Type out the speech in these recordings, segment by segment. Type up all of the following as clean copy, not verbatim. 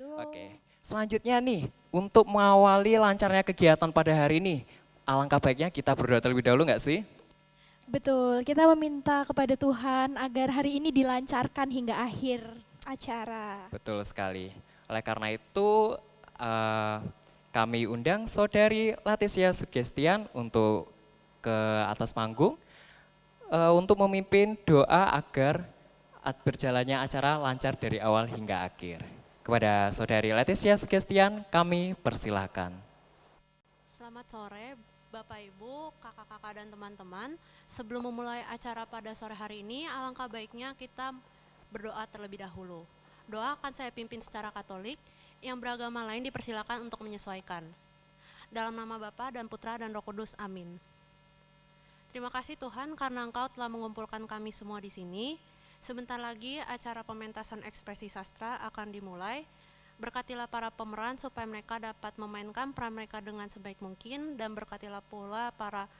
Oke, Betul. selanjutnya nih, untuk mengawali lancarnya kegiatan pada hari ini, alangkah baiknya kita berdoa terlebih dahulu nggak sih? Betul, kita meminta kepada Tuhan agar hari ini dilancarkan hingga akhir acara. Betul sekali. Oleh karena itu, eh, kami undang Saudari Leticia Sugestian untuk ke atas panggung untuk memimpin doa agar berjalannya acara lancar dari awal hingga akhir. Kepada Saudari Leticia Sugestian, kami persilahkan. Selamat sore, Bapak Ibu, kakak-kakak dan teman-teman. Sebelum memulai acara pada sore hari ini, alangkah baiknya kita berdoa terlebih dahulu. Doa akan saya pimpin secara Katolik, yang beragama lain dipersilakan untuk menyesuaikan. Dalam nama Bapa dan Putra dan Roh Kudus, amin. Terima kasih Tuhan karena Engkau telah mengumpulkan kami semua di sini. Sebentar lagi acara pementasan ekspresi sastra akan dimulai. Berkatilah para pemeran supaya mereka dapat memainkan peran mereka dengan sebaik mungkin, dan berkatilah pula para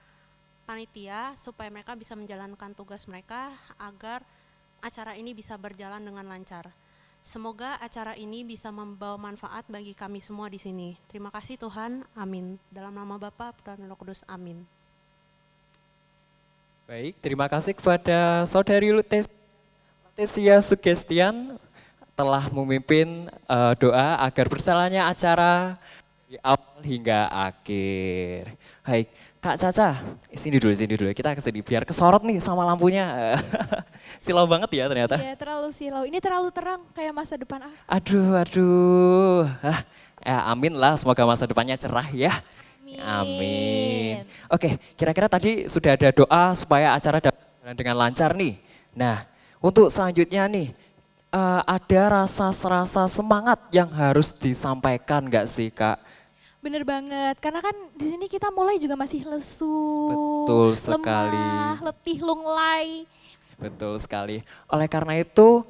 panitia supaya mereka bisa menjalankan tugas mereka agar acara ini bisa berjalan dengan lancar. Semoga acara ini bisa membawa manfaat bagi kami semua di sini. Terima kasih Tuhan, amin. Dalam nama Bapa, Putra dan Roh Kudus, amin. Baik, terima kasih kepada Saudari Leticia Sugestian telah memimpin doa agar berjalannya acara dari awal hingga akhir. Baik, Kak Caca, sini dulu. Kita kesini biar kesorot nih sama lampunya. Silau banget ya ternyata. Iya, terlalu silau. Ini terlalu terang kayak masa depan aku. Aduh. Amin lah, semoga masa depannya cerah ya. Amin. Amin. Oke, kira-kira tadi sudah ada doa supaya acara dapat berjalan dengan lancar nih. Nah, untuk selanjutnya nih, ada rasa-rasa semangat yang harus disampaikan nggak sih Kak? Bener banget, karena kan di sini kita mulai juga masih lesu, Betul sekali, lemah, letih, lunglai. betul sekali. Oleh karena itu,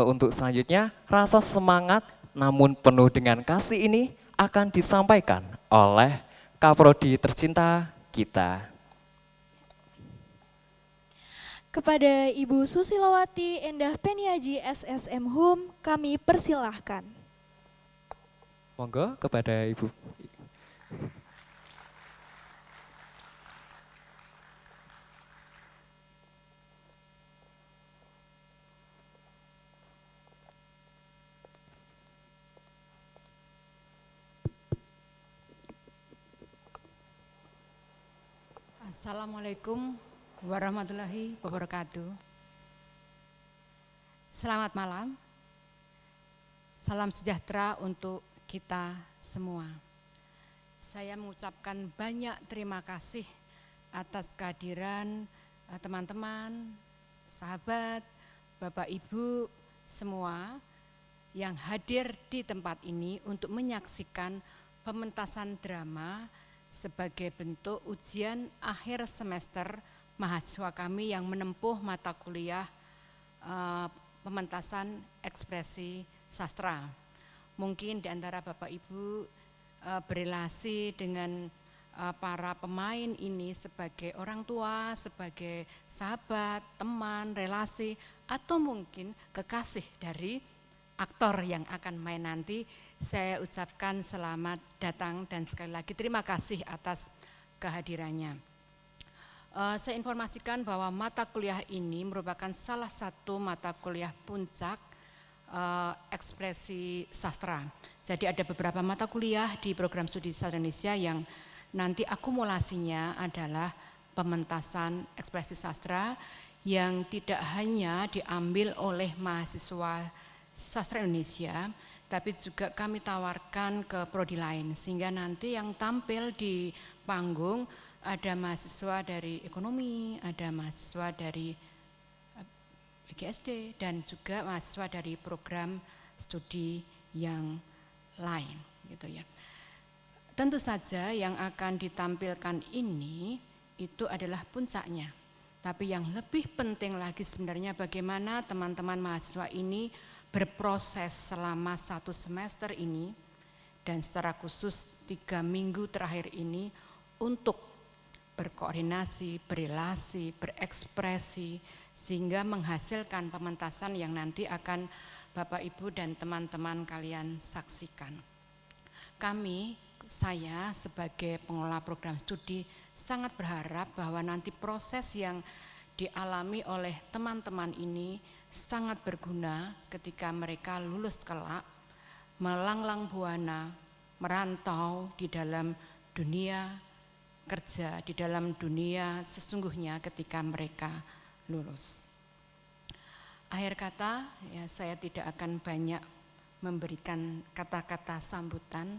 untuk selanjutnya, rasa semangat namun penuh dengan kasih ini akan disampaikan oleh Kaprodi tercinta kita. Kepada Ibu Susilawati Endah Peniaji SSM Hum, kami persilahkan. Monggo kepada Ibu. Assalamualaikum warahmatullahi wabarakatuh. Selamat malam, salam sejahtera untuk kita semua. Saya mengucapkan banyak terima kasih atas kehadiran teman-teman, sahabat, Bapak Ibu semua yang hadir di tempat ini untuk menyaksikan pementasan drama sebagai bentuk ujian akhir semester mahasiswa kami yang menempuh mata kuliah pementasan ekspresi sastra. Mungkin di antara Bapak Ibu berelasi dengan para pemain ini sebagai orang tua, sebagai sahabat, teman, relasi, atau mungkin kekasih dari aktor yang akan main nanti. Saya ucapkan selamat datang dan sekali lagi terima kasih atas kehadirannya. Saya informasikan bahwa mata kuliah ini merupakan salah satu mata kuliah puncak ekspresi sastra. Jadi ada beberapa mata kuliah di program studi sastra Indonesia yang nanti akumulasinya adalah pementasan ekspresi sastra yang tidak hanya diambil oleh mahasiswa sastra Indonesia, tapi juga kami tawarkan ke prodi lain, sehingga nanti yang tampil di panggung ada mahasiswa dari ekonomi, ada mahasiswa dari PGSD, dan juga mahasiswa dari program studi yang lain, gitu ya. Tentu saja yang akan ditampilkan ini itu adalah puncaknya, tapi yang lebih penting lagi sebenarnya bagaimana teman-teman mahasiswa ini berproses selama 1 semester ini dan secara khusus 3 minggu terakhir ini untuk berkoordinasi, berelasi, berekspresi sehingga menghasilkan pementasan yang nanti akan Bapak Ibu dan teman-teman kalian saksikan. Saya sebagai pengelola program studi sangat berharap bahwa nanti proses yang dialami oleh teman-teman ini sangat berguna ketika mereka lulus kelak, melanglang buana, merantau di dalam dunia kerja, di dalam dunia sesungguhnya ketika mereka lulus. Akhir kata, ya, saya tidak akan banyak memberikan kata-kata sambutan.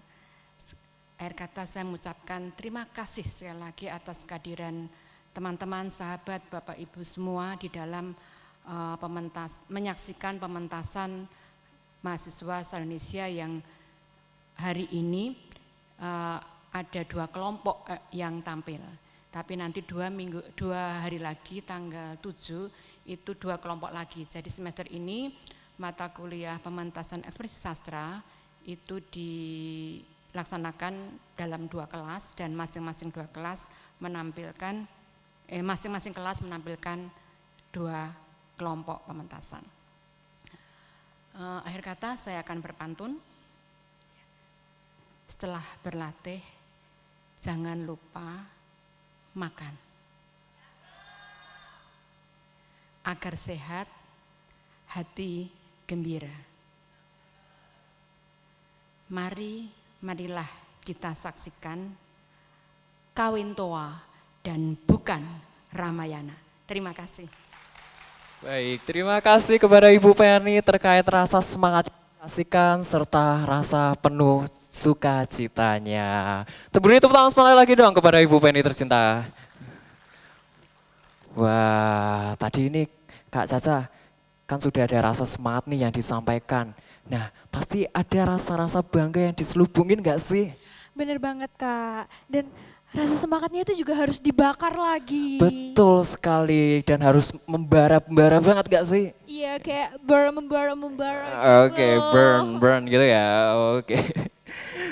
Akhir kata saya mengucapkan terima kasih sekali lagi atas kehadiran teman-teman, sahabat, Bapak Ibu semua di dalam menyaksikan pementasan mahasiswa se-Indonesia yang hari ini ada 2 kelompok yang tampil. Tapi nanti 2 hari lagi tanggal 7 itu 2 kelompok lagi. Jadi semester ini mata kuliah pementasan ekspresi sastra itu dilaksanakan dalam 2 kelas dan masing-masing 2 kelas menampilkan masing-masing kelas menampilkan 2 kelompok pementasan. Akhir kata saya akan berpantun. Setelah berlatih, jangan lupa makan. Agar sehat, hati gembira. Marilah kita saksikan kawin toa dan bukan Ramayana. Terima kasih. Baik, terima kasih kepada Ibu Penny terkait rasa semangat saksikan serta rasa penuh sukacitanya. Beri tepuk tangan sekali lagi dong kepada Ibu Penny tercinta. Wah, tadi ini Kak Caca kan sudah ada rasa semangat nih yang disampaikan. Nah, pasti ada rasa-rasa bangga yang diselubungin gak sih? Bener banget Kak, dan rasa semangatnya itu juga harus dibakar lagi. Betul sekali, dan harus membara-bara banget gak sih? Iya, kayak membara Oke, gitu. burn gitu ya, oke.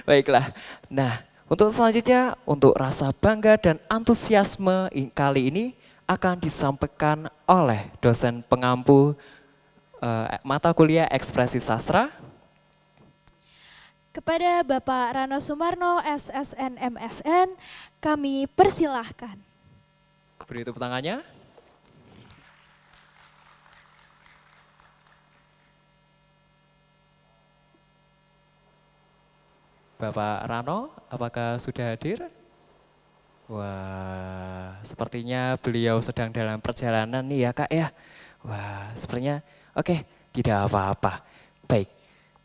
Baiklah, nah untuk selanjutnya untuk rasa bangga dan antusiasme kali ini akan disampaikan oleh dosen pengampu mata kuliah ekspresi sastra. Kepada Bapak Rano Sumarno, SSN MSN, kami persilahkan. Beri tepuk tangannya. Bapak Rano, apakah sudah hadir? Wah, sepertinya beliau sedang dalam perjalanan nih ya Kak ya. Wah, sepertinya oke, tidak apa-apa. Baik,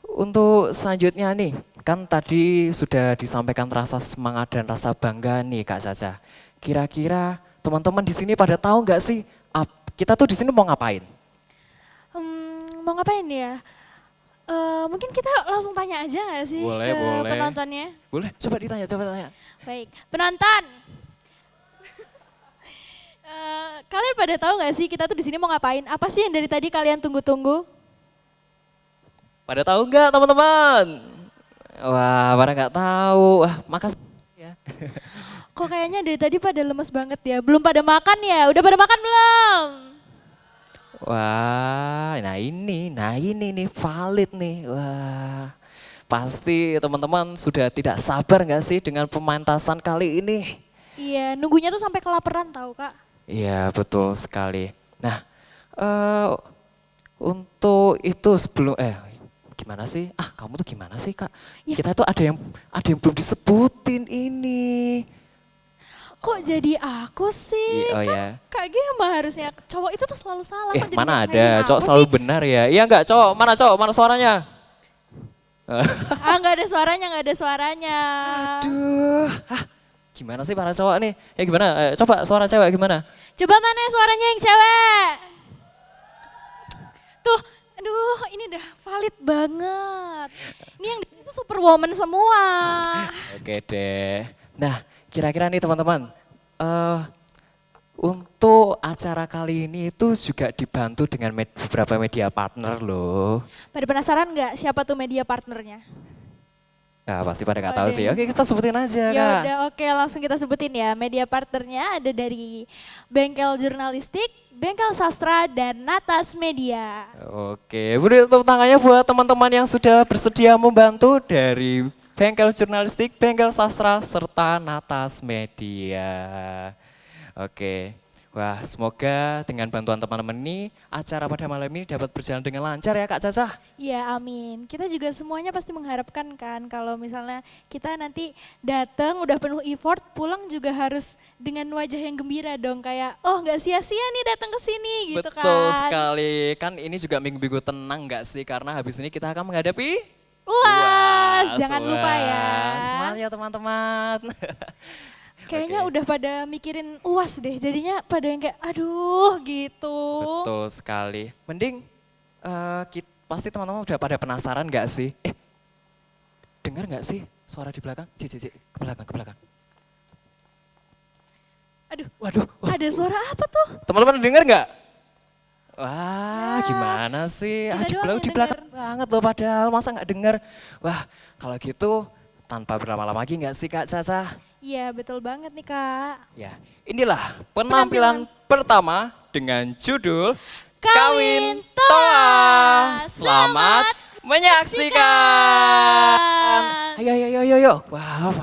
untuk selanjutnya nih, kan tadi sudah disampaikan rasa semangat dan rasa bangga nih Kak Caca. Kira-kira teman-teman di sini pada tahu nggak sih kita tuh di sini mau ngapain? Mau ngapain ya? Mungkin kita langsung tanya aja nggak sih Boleh, ke boleh. penontonnya? Boleh, coba ditanya, coba tanya. Baik, penonton. Kalian pada tahu nggak sih kita tuh di sini mau ngapain? Apa sih yang dari tadi kalian tunggu-tunggu? Pada tahu nggak teman-teman? Wah, pada nggak tahu. Wah, makasih ya. Kok kayaknya dari tadi pada lemes banget ya? Belum pada makan ya? Udah pada makan belum? Wah, nah ini nih valid nih. Wah, pasti teman-teman sudah tidak sabar nggak sih dengan pementasan kali ini? Iya, nunggunya tuh sampai kelaparan tahu Kak. Iya, betul sekali. Nah, untuk itu sebelum gimana sih? Kamu tuh gimana sih Kak? Ya. Kita tuh ada yang belum disebutin ini. Kok jadi aku sih? Oh Kan ya. Kak Gema harusnya, cowok itu tuh selalu salah. kok jadi Mana nyalahin ada, cowok aku selalu sih? benar ya. Iya enggak, cowok, mana suaranya? Nggak ada suaranya, nggak ada suaranya. Aduh, gimana sih para cowok nih? Ya gimana, coba suara cewek gimana? Coba mana suaranya yang cewek? Tuh, aduh ini udah valid banget. Ini yang itu superwoman semua. Oke deh. Nah, kira-kira nih teman-teman, untuk acara kali ini itu juga dibantu dengan beberapa media partner loh. Pada penasaran nggak siapa tuh media partnernya? Nah, pasti pada nggak tahu Waduh. sih. Oke, kita sebutin aja, Ya Kak. udah, oke, langsung kita sebutin ya. Media partnernya ada dari Bengkel Jurnalistik, Bengkel Sastra, dan Natas Media. Oke, beri tepuk tangannya buat teman-teman yang sudah bersedia membantu dari Bengkel Jurnalistik, Bengkel Sastra, serta Natas Media. Oke, wah semoga dengan bantuan teman-teman ini acara pada malam ini dapat berjalan dengan lancar ya Kak Caca. Ya amin. Kita juga semuanya pasti mengharapkan kan kalau misalnya kita nanti datang udah penuh effort, pulang juga harus dengan wajah yang gembira dong. Kayak oh nggak sia-sia nih datang ke sini gitu kan. Betul sekali, kan ini juga minggu-minggu tenang nggak sih? Karena habis ini kita akan menghadapi UAS, jangan lupa ya. Semangat ya teman-teman. Kayaknya Oke. udah pada mikirin UAS deh, jadinya pada yang kayak aduh gitu. Betul sekali. Mending pasti teman-teman udah pada penasaran nggak sih? Dengar nggak sih suara di belakang? Cik, ke belakang, ke belakang. Aduh, Waduh, wah, ada suara apa tuh? teman-teman dengar nggak? Wah, Ya, gimana sih? kita doang yang Di belakang banget loh padahal, masa nggak dengar? Wah, kalau gitu tanpa berlama-lama lagi nggak sih Kak Caca? Iya betul banget nih Kak. Ya, inilah penampilan pertama dengan judul Kawin Kawin Toa. Selamat menyaksikan. Ayo, ayo, ayo, ayo. Wah,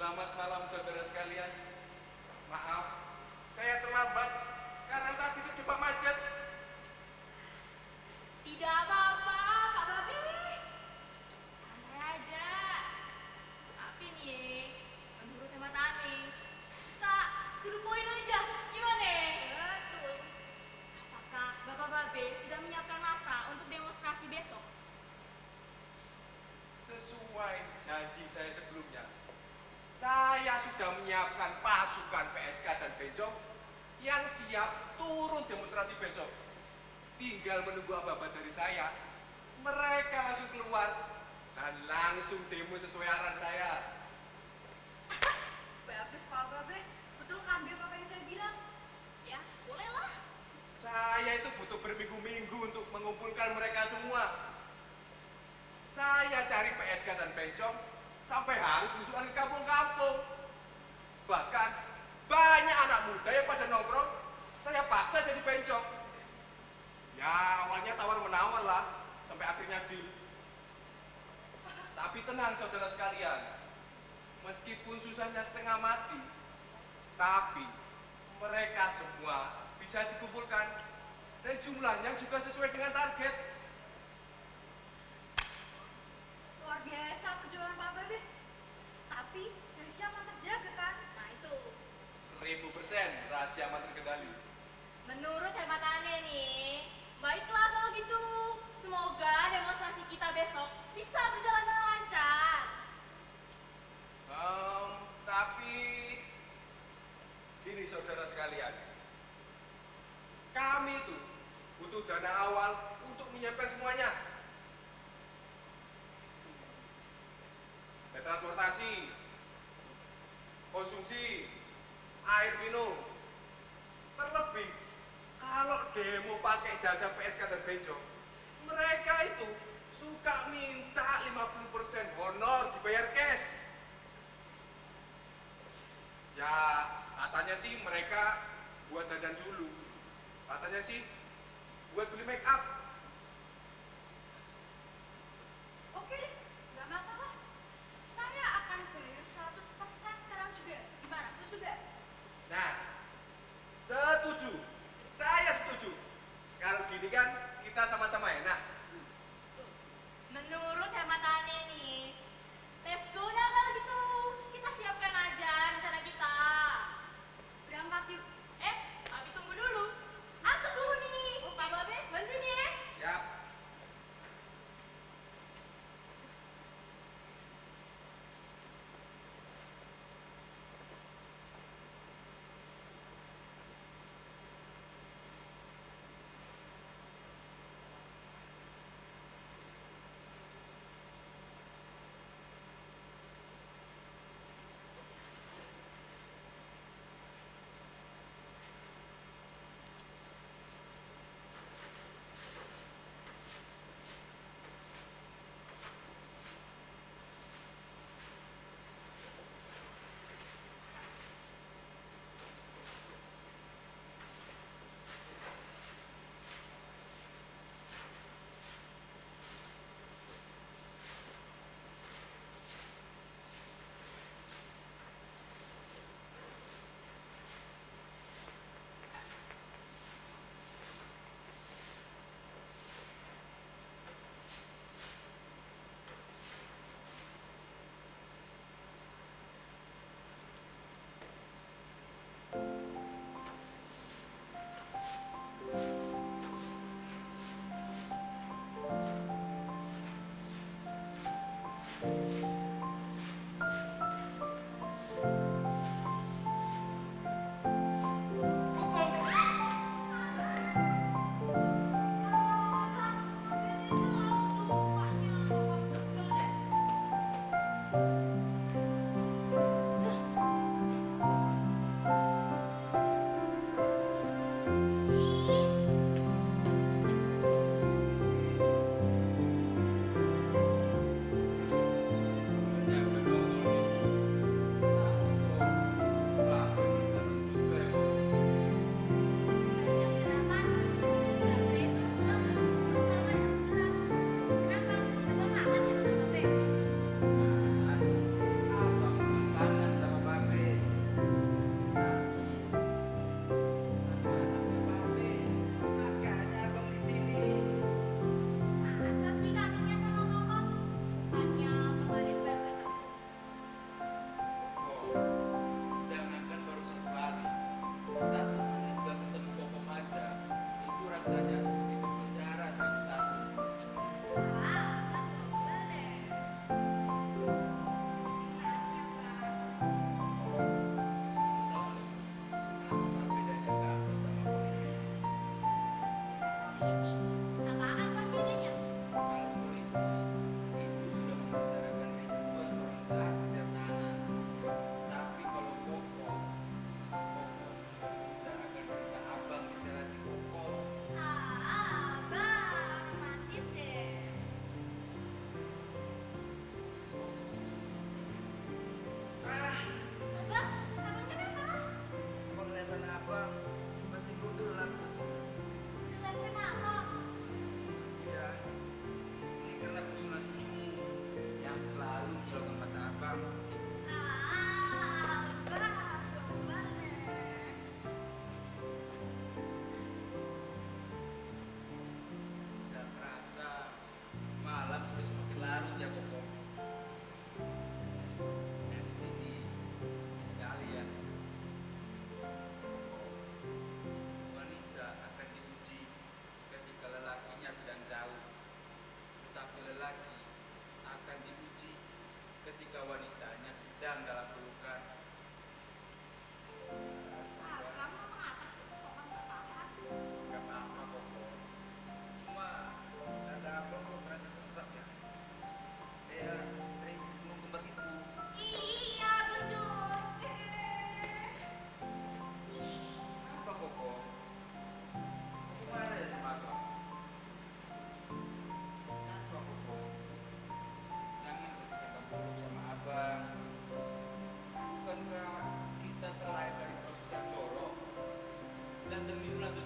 Selamat malam saudara sekalian. Maaf, saya terlambat karena tadi terjebak macet. Tidak apa-apa, Pak Babe. Santai aja. Tapi nih, menurut hemat Ani, kita kudu poin aja. Gimana? Betul. Apakah Bapak Babe sudah menyiapkan masa untuk demonstrasi besok? Sesuai janji saya sebelumnya, saya sudah menyiapkan pasukan PSK dan Bencong yang siap turun demonstrasi besok. Tinggal menunggu apa-apa dari saya. Mereka langsung keluar dan langsung demo sesuai arahan saya. Bagus, Pak Babe. Betul kan apa yang saya bilang? Ya, bolehlah. Saya itu butuh berminggu-minggu untuk mengumpulkan mereka semua. Saya cari PSK dan Bencong sampai harus belusukan ke kampung-kampung. Bahkan banyak anak muda yang pada nongkrong, saya paksa jadi Bencong. Ya awalnya tawar-menawar lah, sampai akhirnya deal. Tapi tenang saudara sekalian, meskipun susahnya setengah mati, tapi mereka semua bisa dikumpulkan dan jumlahnya juga sesuai dengan target. Luar biasa perjuangan Pak Babe. Tapi rahasia aman terjaga kan? Nah itu. 1000% rahasia aman terkendali. Menurut hemat Ane nih, baiklah kalau gitu. Semoga demonstrasi kita besok bisa berjalan dengan lancar. Tapi gini saudara sekalian, kami itu butuh dana awal untuk menyiapkan semuanya. Transportasi, konsumsi, air minum. Terlebih, kalau demo pakai jasa PSK dan Bencong, mereka itu suka minta 50% honor dibayar cash. Ya, katanya sih mereka buat dandan dulu. Katanya sih buat beli make up. Oke deh, nggak masalah. Saya akan bayar 100% sekarang juga. Gimana, setuju gak? Nah, setuju. Saya setuju. Kalau gini kan kita sama-sama enak. Menurut hemat Ane nih, let's go dah kalau gitu. Kita siapkan aja rencana kita. Berangkat yuk. Tapi tunggu dulu. Aku dulu nih. Pak Babe, bantuin ya.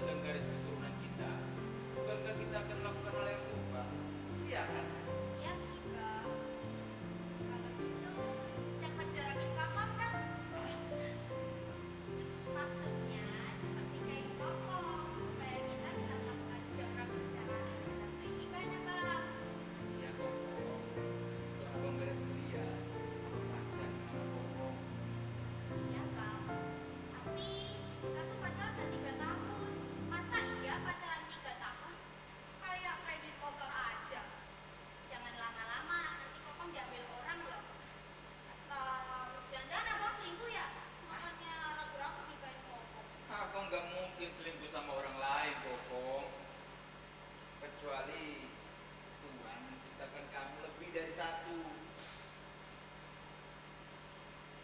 dan garis keturunan kita, bukankah kita akan melakukan hal yang serupa? Iya kan? Iya sih, Bang. Kalau gitu, cepet jorokin kokok dong. Maksudnya, cepet nikahin kokok supaya kita bisa melakukan jorok secara dan beribadah, Bang. Iya Koko. Setelah abang beres kuliah, abang pasti akan melamar Koko. Iya, Bang. Tapi kita tuh pacaran udah 3 tahun. Masa iya pacaran 3 tahun? Kayak kredit motor aja. Jangan lama-lama, nanti kokong diambil orang loh. Atau jangan-jangan abang selingkuh ya? Makanya ragu-ragu nikahin kokong. Abang nggak mungkin selingkuh sama orang lain, Koko. Kecuali Tuhan menciptakan kamu lebih dari satu.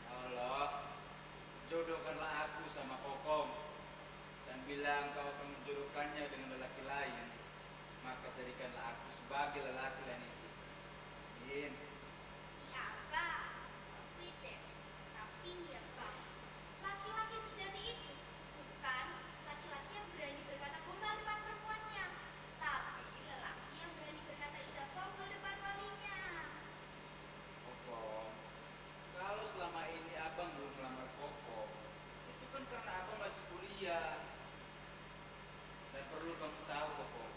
Ya Allah, jodohkanlah aku sama Kokom dan bilang kau akan menjodohkannya dengan lelaki lain, maka jadikanlah aku sebagai lelaki lain itu. Amin. Iya, Bang. Sih deh. Tapi nih ya, Bang. Laki-laki sejati itu bukan laki-laki yang berani berkata gombal depan perempuannya, tapi lelaki yang berani berkata indah bonggol depan walinya. Kokom, kalau selama ini abang belum melamar Kokom, itu kan karena abang masih kuliah. Dan perlu kamu tahu Kokom,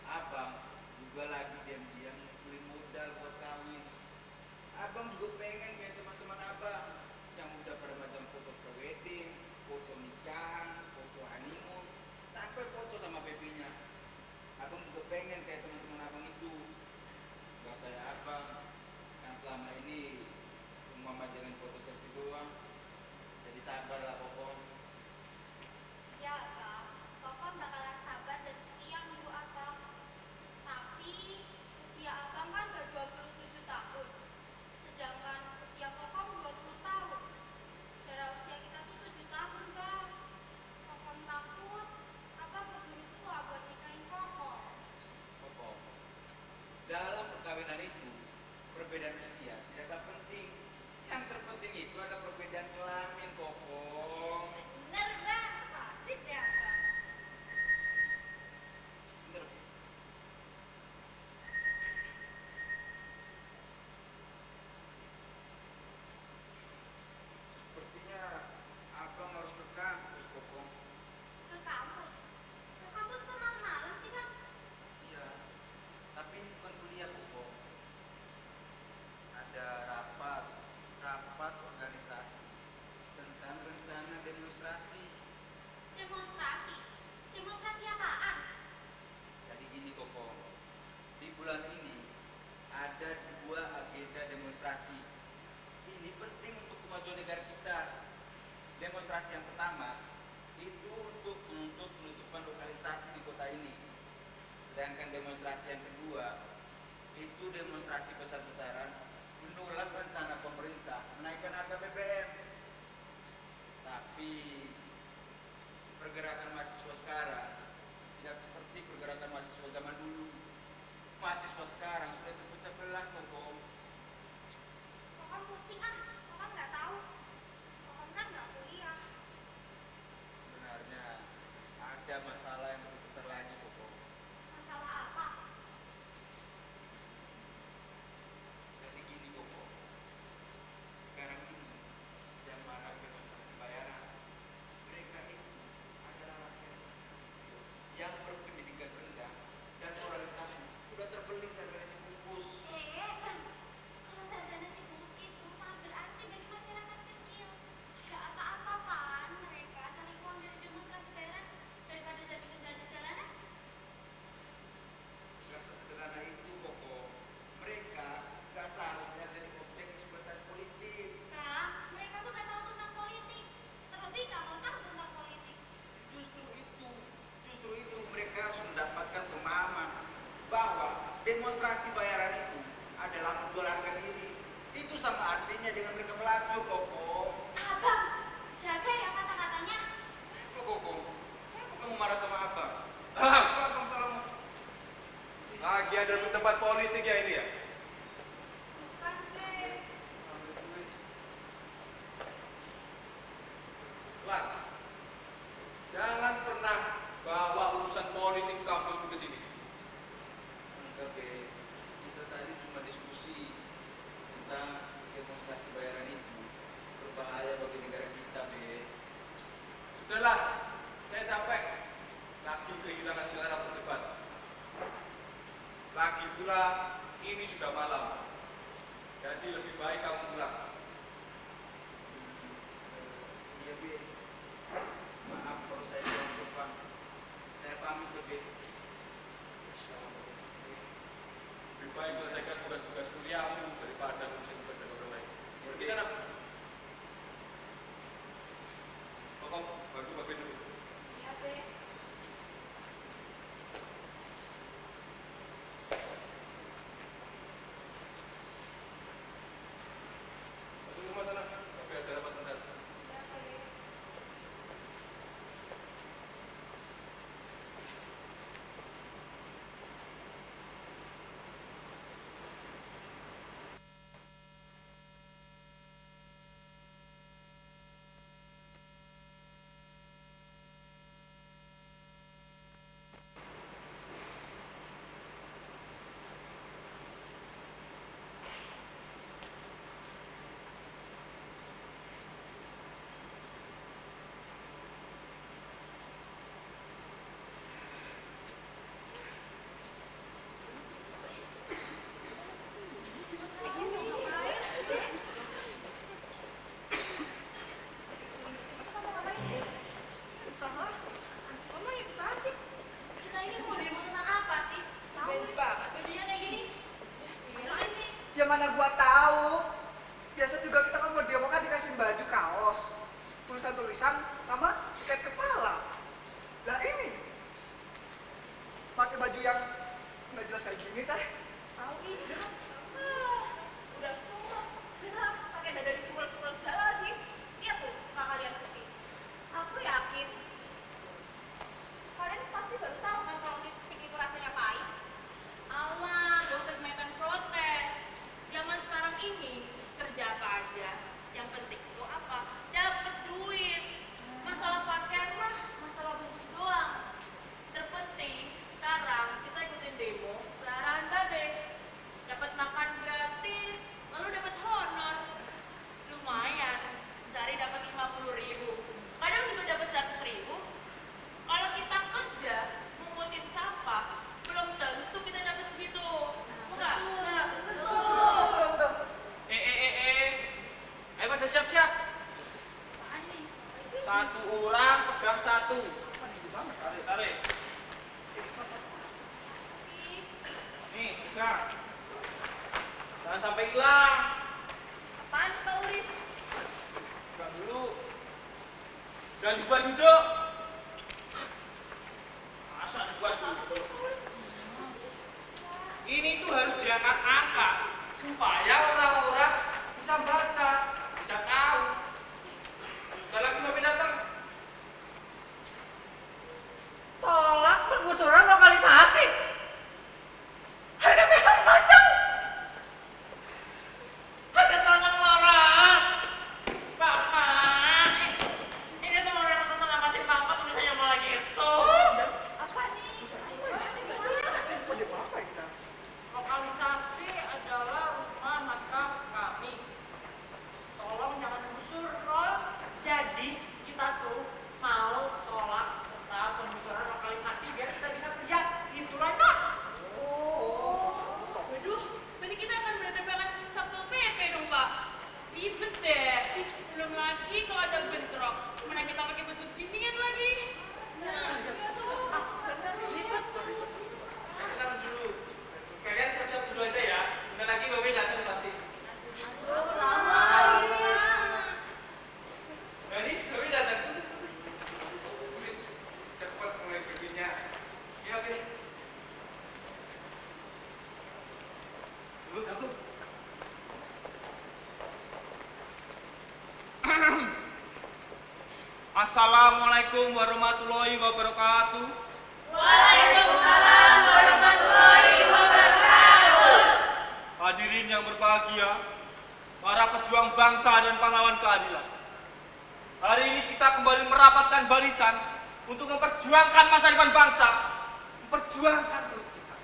abang juga lagi diam-diam ngumpulin modal buat kawin. Abang juga pengen kayak teman-teman abang yang udah pada macam foto prewedding, foto nikahan, foto honeymoon, sampai foto sama babynya. Abang juga pengen kayak teman-teman abang itu, gak kayak abang yang selama ini cuma majalin foto selfie doang. Jadi sabarlah Kokom. Iya, Bang. Kokon bakalan sabar dan setia nunggu abang. Tapi usia abang kan udah 27 tahun. Sedangkan usia kokon 20 tahun. Jarak usia kita tuh 7 tahun, Bang. Kokon takut abang keburu tua buat nikahin kokon. Kokom, dalam perkawinan itu perbedaan usia tidak penting. Yang terpenting itu ada perbedaan kelamin Kokom. Bener, Bang. Rajin ya, Bang. Bener. Sepertinya abang harus ke kampus Kokom. Ke kampus. Ke kampus kok malam-malam sih, Bang? Iya, tapi ini bukan kuliah Kokom. Ada rapat organisasi tentang rencana demonstrasi. Demonstrasi. Demonstrasi apaan? Jadi gini Kokom, di bulan ini ada 2 agenda demonstrasi. Ini penting untuk kemajuan negara kita. Demonstrasi yang pertama itu untuk menuntut penutupan lokalisasi di kota ini. Sedangkan demonstrasi yang kedua itu demonstrasi besar-besaran menolak rencana pemerintah menaikkan harga BBM. Tapi pergerakan mahasiswa sekarang tidak seperti pergerakan mahasiswa zaman dulu. Mahasiswa sekarang sudah terpecah belah Kokom. Kokon pusing ah. Kokon nggak tahu. Kokon kan nggak kuliah. Sebenarnya ada masalah yang lebih besar lagi Kokom. Masalah apa? Jadi gini Kokom, sekarang ini yang marah demonstrasi bayaran, mereka itu adalah rakyat kecil yang berpendidikan rendah dan moralitasnya sudah terbeli sarga nasi bungkus. Kan. Kalau sarjana nasi bungkus itu sangat berarti bagi masyarakat kecil. Gak apa-apa kan mereka cari uang dari demonstrasi bayaran daripada jadi penjanda jalanan. Gak sesederhana itu Kokom. Mereka gak seharusnya jadi objek eksploitasi politik. Kak, mereka tuh gak tahu tentang politik. Terlebih gak mau tahu tentang politik. Justru itu mereka harus mendapatkan pemahaman bahwa demonstrasi bayaran itu adalah menjual harga diri. Itu sama artinya dengan mereka melacur Kokom. Abang, jaga ya kata-katanya. Kok Kokom? Kenapa kamu marah sama abang? Ah. Apa abang salah ngomong? Lagi ada tempat politik ya ini ya? Bukan, Be. Lan, jangan pernah urusan politik kampusmu ke sini? Enggak, Be. Kita tadi cuma diskusi tentang demonstrasi bayaran itu. Berbahaya bagi negara kita, Be. Sudahlah, saya capek. Lagi kehilangan selera berdebat. Lagi pula, ini sudah malam. Jadi lebih baik kamu pulang. Iya, Be. Maaf kalau saya kurang sopan. Saya pamit, Be. Lebih baik selesaikan tugas-tugas kuliahmu daripada ngurusin tugas orang lain. Pergi sana. Kokom, bantu Mbak Ben dulu. Iya, Be. Masuk rumah sana. Tapi ada rapat mendadak. Iya, Be. Kita ini mau demo tentang apa sih? Tahu banget bajunya kayak gini. Gila ini. Ya mana gua tahu. Biasa juga kita kan mau demo kan dikasih baju kaos, tulisan-tulisan sama ikat kepala. Lah ini pakai baju yang nggak jelas kayak gini teh. Tahu ini. Udah semua. Kenapa pakai dada di semul-semul segala lagi? Lihat tuh, muka kalian putih. Aku yakin kalian pasti baru tahu kan kalau lipstick itu rasanya pahit. Alah, gak usah kebanyakan protes. Zaman sekarang ini kerja apa aja, yang penting itu apa? Dapet duit. Masalah pakaian mah masalah bungkus doang. Terpenting sekarang kita ikutin demo sesuai arahan Babe. Dapat makan gratis, lalu dapat honor. Lumayan, sehari dapat 50.000. Kadang juga dapat 100.000. Kalau kita kerja mengutin sampah, belum tentu kita dapat segitu. Enggak? Betul. Ayo pada siap-siap. Apaan nih? Satu orang pegang satu. Tarik, tarik. Sih. Nih, pegang. Jangan sampai hilang. Apaan nih, Pak Ulis? Pegang dulu. Jangan dibuat duduk. Masa dibuat duduk? Ini tuh harus diangkat-angkat supaya orang-orang bisa baca, bisa tahu. Bentar lagi Babe datang. Tolak penggusuran lokalisasi. Ada memang macam. Ada serangan orang. Bapak, ini tuh orang tentang apa sih Bapak tulisannya malah gitu. Apa nih? Kode apa kita? Lokalisasi adalah rumah makan kami. Tolong jangan gusur, Roy. Jadi kita tuh mau tolak tentang penggusuran lokalisasi biar kita bisa kerja. Gitu lah, Nak. Waduh, berarti kita akan berdebakan Satpol PP dong, Pak. Ribet deh. Belum lagi kalau ada bentrok. Mana kita pakai baju ginian lagi. Nah, iya tuh. Ribet tuh. Tenang dulu. Kalian siap-siap dulu aja ya. Bentar lagi Babe datang pasti. Aduh, lama kali. Jadi Babe datang. Tulis cepat mulai bikinnya. Siap ya. Dulu aku. Assalamualaikum warahmatullahi wabarakatuh. Waalaikumsalam warahmatullahi wabarakatuh. Hadirin yang berbahagia, para pejuang bangsa dan pahlawan keadilan. Hari ini kita kembali merapatkan barisan untuk memperjuangkan masa depan bangsa, memperjuangkan perut kita,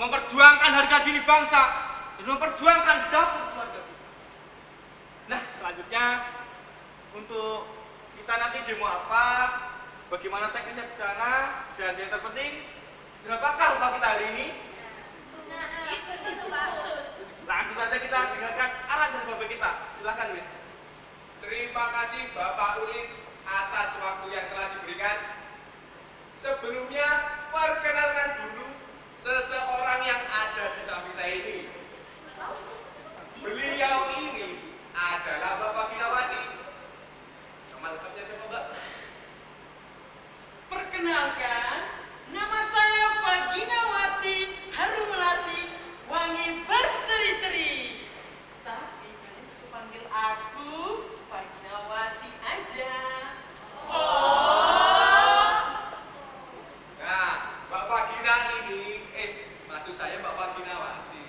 memperjuangkan harga diri bangsa, dan memperjuangkan dapur keluarga kita. Nah, selanjutnya untuk kita nanti demo apa, bagaimana teknisnya di sana, dan yang terpenting, berapakah upah kita hari ini? Nah, itu Pak. Langsung saja kita dengarkan arahan dari Bapak kita. Silakan, Win. Terima kasih Bapak Ulis atas waktu yang telah diberikan. Sebelumnya, perkenalkan dulu seseorang yang ada di samping saya ini. Beliau ini adalah Bapak Ginawati. Nama lengkapnya siapa, Mbak? Perkenalkan, nama saya Vaginawati Harumelati Wangi Berseri-seri. Tapi kalian cukup panggil aku Vaginawati aja. Nah, Mbak Vagina ini, maksud saya Mbak Vaginawati.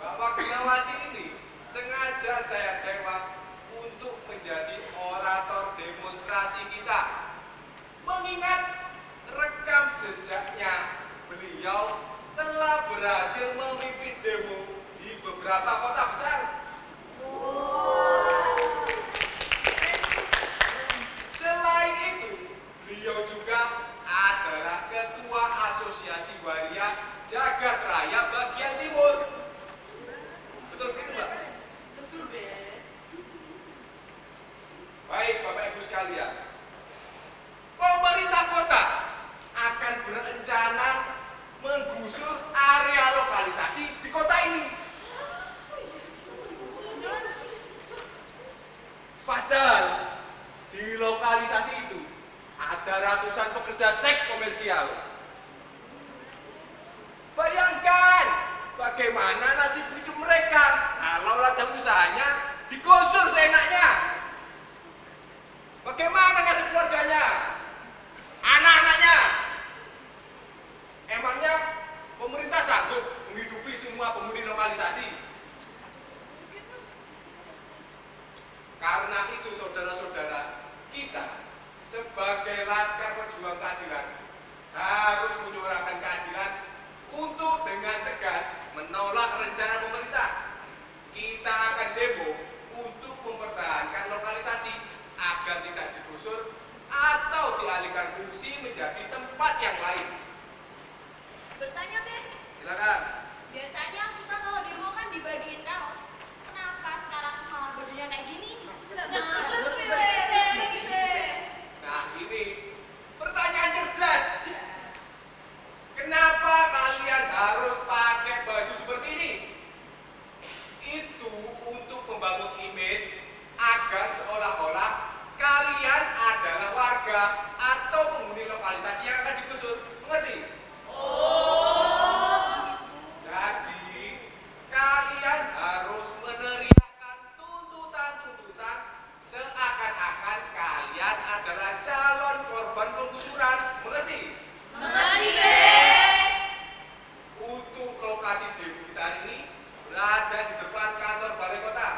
Mbak Vaginawati ini sengaja saya sewa untuk menjadi orator demonstrasi kita. Mengingat rekam jejaknya, beliau telah berhasil memimpin demo di beberapa kota besar. Selain itu, beliau juga adalah Ketua Asosiasi Waria Jagat Raya bagian Timur. Betul begitu, Mbak? Betul, Be. Baik, Bapak Ibu sekalian. Pemerintah kota akan berencana menggusur area lokalisasi di kota ini. Padahal di lokalisasi itu ada ratusan pekerja seks komersial. Bayangkan bagaimana nasib hidup mereka kalau ladang usahanya digusur seenaknya. Bagaimana nasib keluarganya? Anak-anaknya? Emangnya pemerintah sanggup menghidupi semua penghuni lokalisasi? Karena itu saudara-saudara, kita sebagai laskar pejuang keadilan harus menyuarakan keadilan untuk dengan tegas menolak rencana pemerintah. Kita akan demo untuk mempertahankan lokalisasi agar tidak digusur atau dialihkan fungsi menjadi tempat yang lain. Bertanya, Be. Silakan. Biasanya kita kalau demo kan dibagiin kaos. Kenapa sekarang malah bajunya kayak gini? Nah, ini pertanyaan cerdas. Kenapa kalian harus pakai baju seperti ini? Itu untuk membangun image agar seolah-olah kalian adalah warga atau penghuni lokalisasi yang akan digusur. Mengerti? Jadi, kalian harus meneriakkan tuntutan-tuntutan seakan-akan kalian adalah calon korban penggusuran. Mengerti? Mengerti, Be. Untuk lokasi demo kita ini berada di depan kantor balai kota.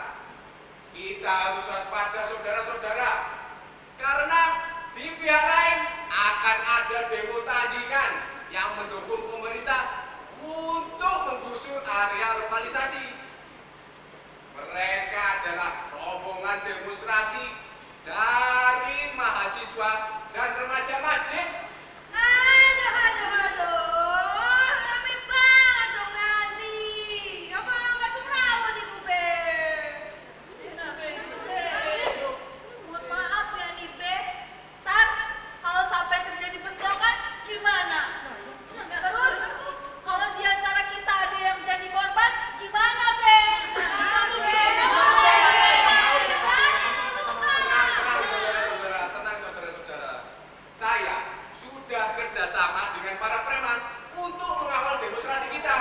Kita harus waspada saudara-saudara, karena di pihak lain akan ada demo tandingan yang mendukung pemerintah untuk menggusur area lokalisasi. Mereka adalah rombongan demonstrasi dari mahasiswa dan remaja masjid. Aduh, rame banget dong nanti. Apa nggak semrawut itu, Be? Mohon maaf ya nih, Be. Ntar kalau sampai terjadi bentrokan gimana? Terus kalau di antara kita ada yang jadi korban gimana, Be? Tenang saudara-saudara. Saya sudah kerjasama dengan para preman untuk mengawal demonstrasi kita.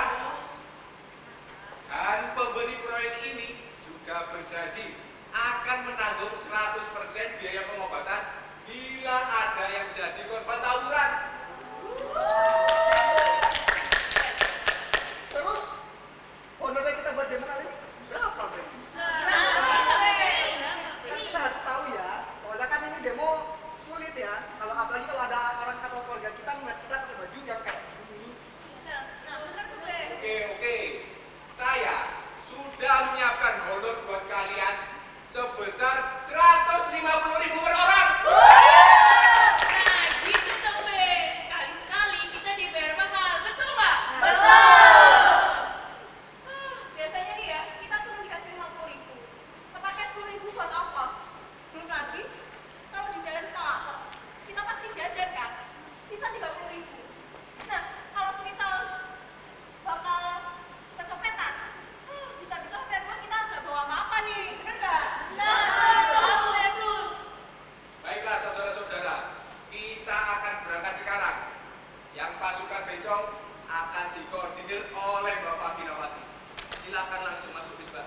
Dan pemberi proyek ini juga berjanji akan menanggung 100% biaya pengobatan bila ada yang jadi korban tawuran. Terus, honornya kita buat demo kali ini berapa, Bre? Kan kita harus tahu ya, soalnya kan ini demo sulit ya. Kalau Yang pasukan bencong akan dikoordinir oleh Bapak Ginawati. Silakan langsung masuk Bisbah.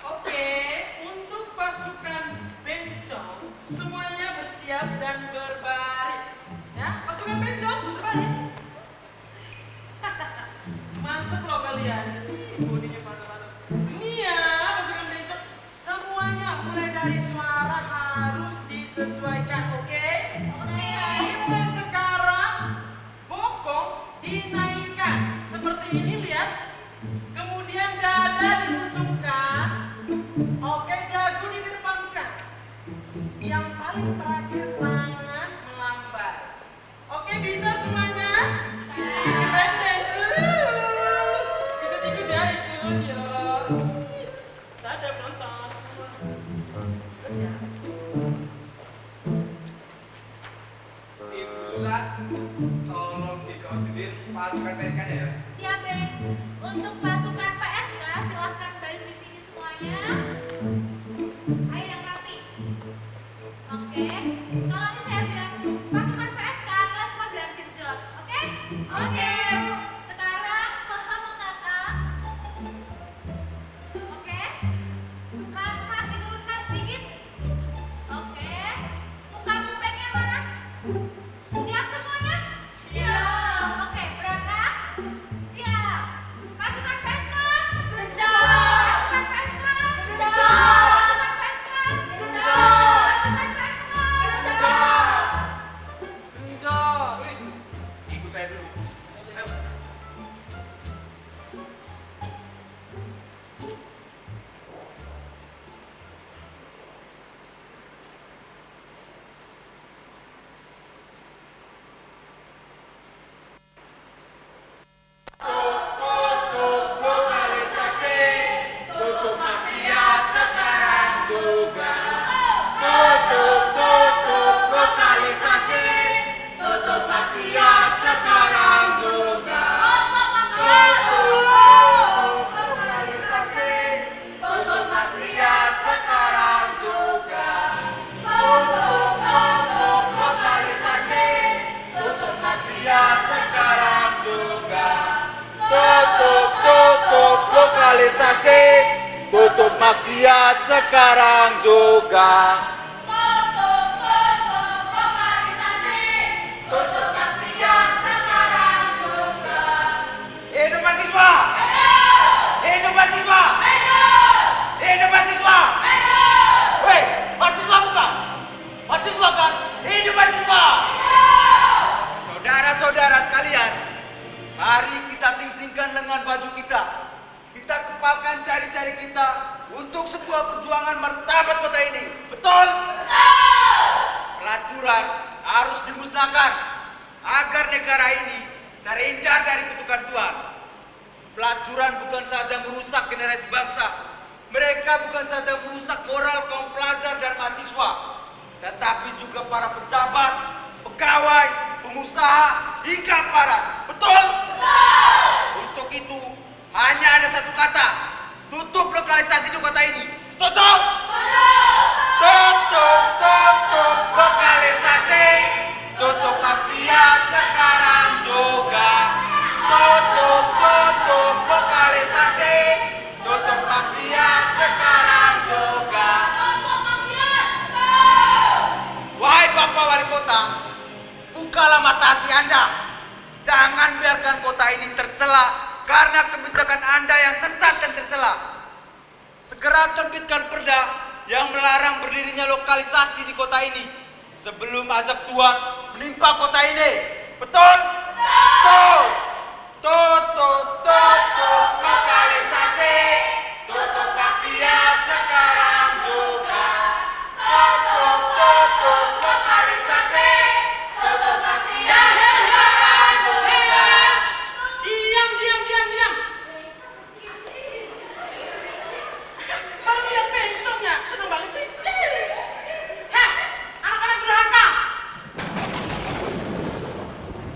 Oke, untuk pasukan bencong semuanya bersiap dan berbaris. Ya, pasukan bencong berbaris. Mantap loh kalian. Bodinya mantap-mantap. Ini ya pasukan bencong semuanya mulai dari suara harus disesuaikan, oke? Mulai sekarang bokong dinaikkan seperti ini, lihat. Kemudian dada dibusungkan. Oke, dagu dikedepankan. Yang paling terakhir tangan melambai. Oke, bisa semuanya? Pendek terus. Ikut-ikut ya, ikut ya. Dadah penonton. Ibu Susan, tolong dikoordinir pasukan PSK-nya ya. Siap, Bek. Untuk pasukan PSK, silahkan baris di sini semuanya. Ayo yang rapi. Oke. Kalau nanti saya bilang pasukan PSK, kalian semua bilang genjot. Oke? Oke. Sekarang paham kakak. Oke. Langkah diturunkan sedikit. Oke. Muka-mukanya mana? Siap semuanya? Siap. Oke, berangkat. Siap. Pasukan PSK. Genjot. Pasukan PSK. Genjot. Pasukan PSK. Genjot. Pasukan PSK. Genjot. Genjot. Tulis, ikut saya dulu. Ayo. Tutup maksiat sekarang juga. Tutup lokalisasi. Tutup maksiat sekarang juga. Tutup lokalisasi. Tutup maksiat sekarang juga. Tutup lokalisasi. Tutup maksiat sekarang juga. Tutup lokalisasi. Tutup maksiat sekarang juga. Tutup maksiat sekarang juga. Hidup mahasiswa! Hidup mahasiswa! Hidup mahasiswa! Woi, mahasiswa bukan? Mahasiswa kan? Hidup mahasiswa! Saudara-saudara sekalian, mari kita sing-singkan lengan baju kita. Kita kepalkan jari-jari kita untuk sebuah perjuangan martabat kota ini. Betul? Pelacuran harus dimusnahkan agar negara ini terhindar dari kutukan Tuhan. Pelacuran bukan saja merusak generasi bangsa. Mereka bukan saja merusak moral kaum pelajar dan mahasiswa, tetapi juga para pejabat, pegawai, pengusaha, hingga aparat. Betul? Untuk itu hanya ada satu kata, tutup lokalisasi di kota ini. Setuju? Tutup lokalisasi. Tutup maksiat sekarang juga. Tutup lokalisasi. Tutup maksiat sekarang juga. Wahai Bapak Wali Kota, bukalah mata hati Anda. Jangan biarkan kota ini tercela karena kebijakan Anda yang sesat dan tercela. Segera terbitkan perda yang melarang berdirinya lokalisasi di kota ini sebelum azab Tuhan menimpa kota ini. Betul? Betul. Tutup lokalisasi. Tutup maksiat sekarang juga. Tutup lokalisasi. Tutup maksiat sekarang juga. Diam. Baru lihat bencongnya, seneng banget sih. Heh, anak-anak durhaka.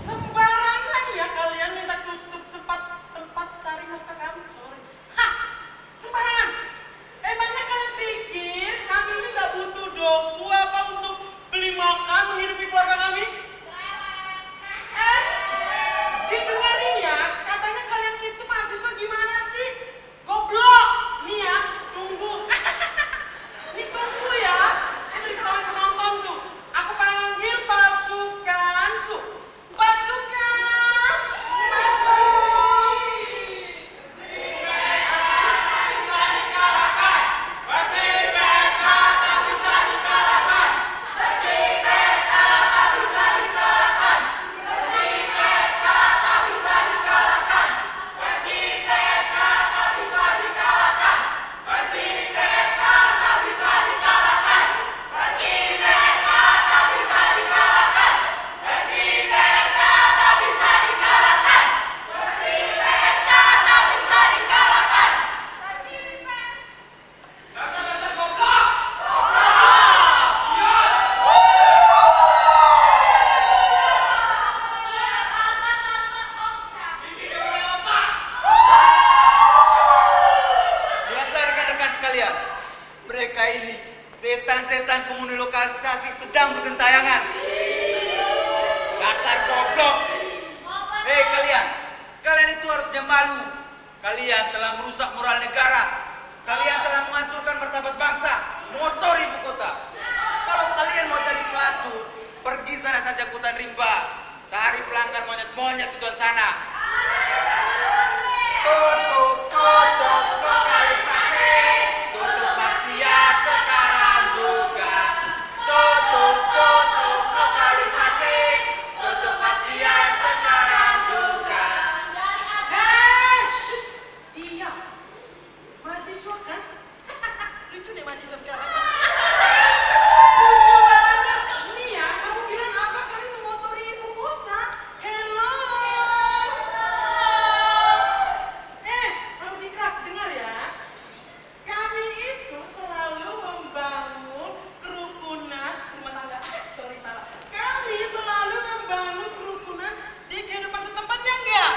Sembarangan ya kalian minta tutup cepat tempat cari nafkah kami. Kalian telah merusak moral negara. Kalian telah menghancurkan martabat bangsa, mengotori ibu kota. Kalau kalian mau cari pelacur, pergi sana saja ke hutan rimba. Cari pelanggan monyet-monyet di sana. Tutup lokalisasi. Tutup maksiat sekarang juga. Tutup lokalisasi. Tutup maksiat sekarang juga. Iya, mahasiswa kan? Lucu deh mahasiswa sekarang. Lucu banget. Nih ya, kamu bilang apa? Kami mengotori ibu kota. Hello. Kamu dikrak, dengar ya. Kami itu selalu membangun kerukunan rumah tangga. Sorry, salah. Kami selalu membangun kerukunan di kehidupan setempatnya enggak?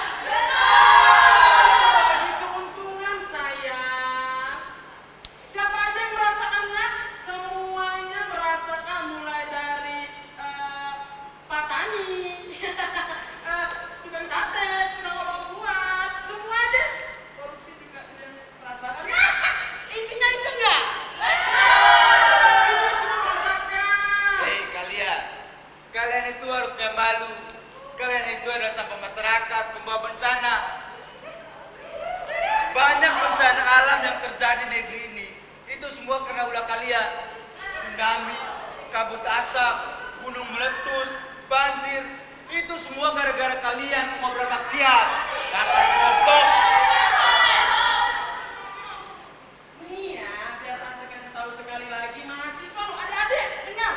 Bagi keuntungan sayang. Siapa aja yang merasakannya? Semuanya merasakan, mulai dari Pak Tani, tukang sate, tukang obat buat, semua deh. Korupsi juga dia merasakan. Intinya itu enggak? Itu semua merasakan. Hei kalian itu harusnya malu. Kalian itu adalah sampah masyarakat, pembawa bencana. Banyak bencana alam yang terjadi di negeri ini. Itu semua karena ulah kalian. Tsunami, kabut asap, gunung meletus, banjir. Itu semua gara-gara kalian mau bermaksiat. Dasar goblok. Nih ya, biar tante kasih tahu sekali lagi, mahasiswa lu adik-adik, dengar.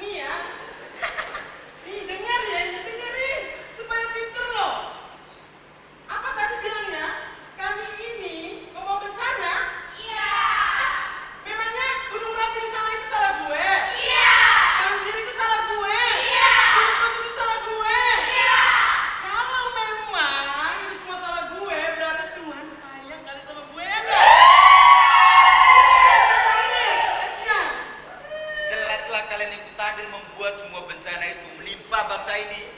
Nih ya. Nih dengar ya, ini dengerin supaya pinter loh. Apa tadi bilangnya? Kami ini membawa bencana? Iya. Memangnya gunung berapi di sana itu salah gue? Iya. Banjir itu salah gue? Iya. Gunung itu salah gue? Iya. Kalau memang itu semua salah gue, berarti Tuhan sayang kali sama gue enggak? Kasihan. Jelaslah kalian itu tadi membuat semua bencana itu menimpa bangsa ini.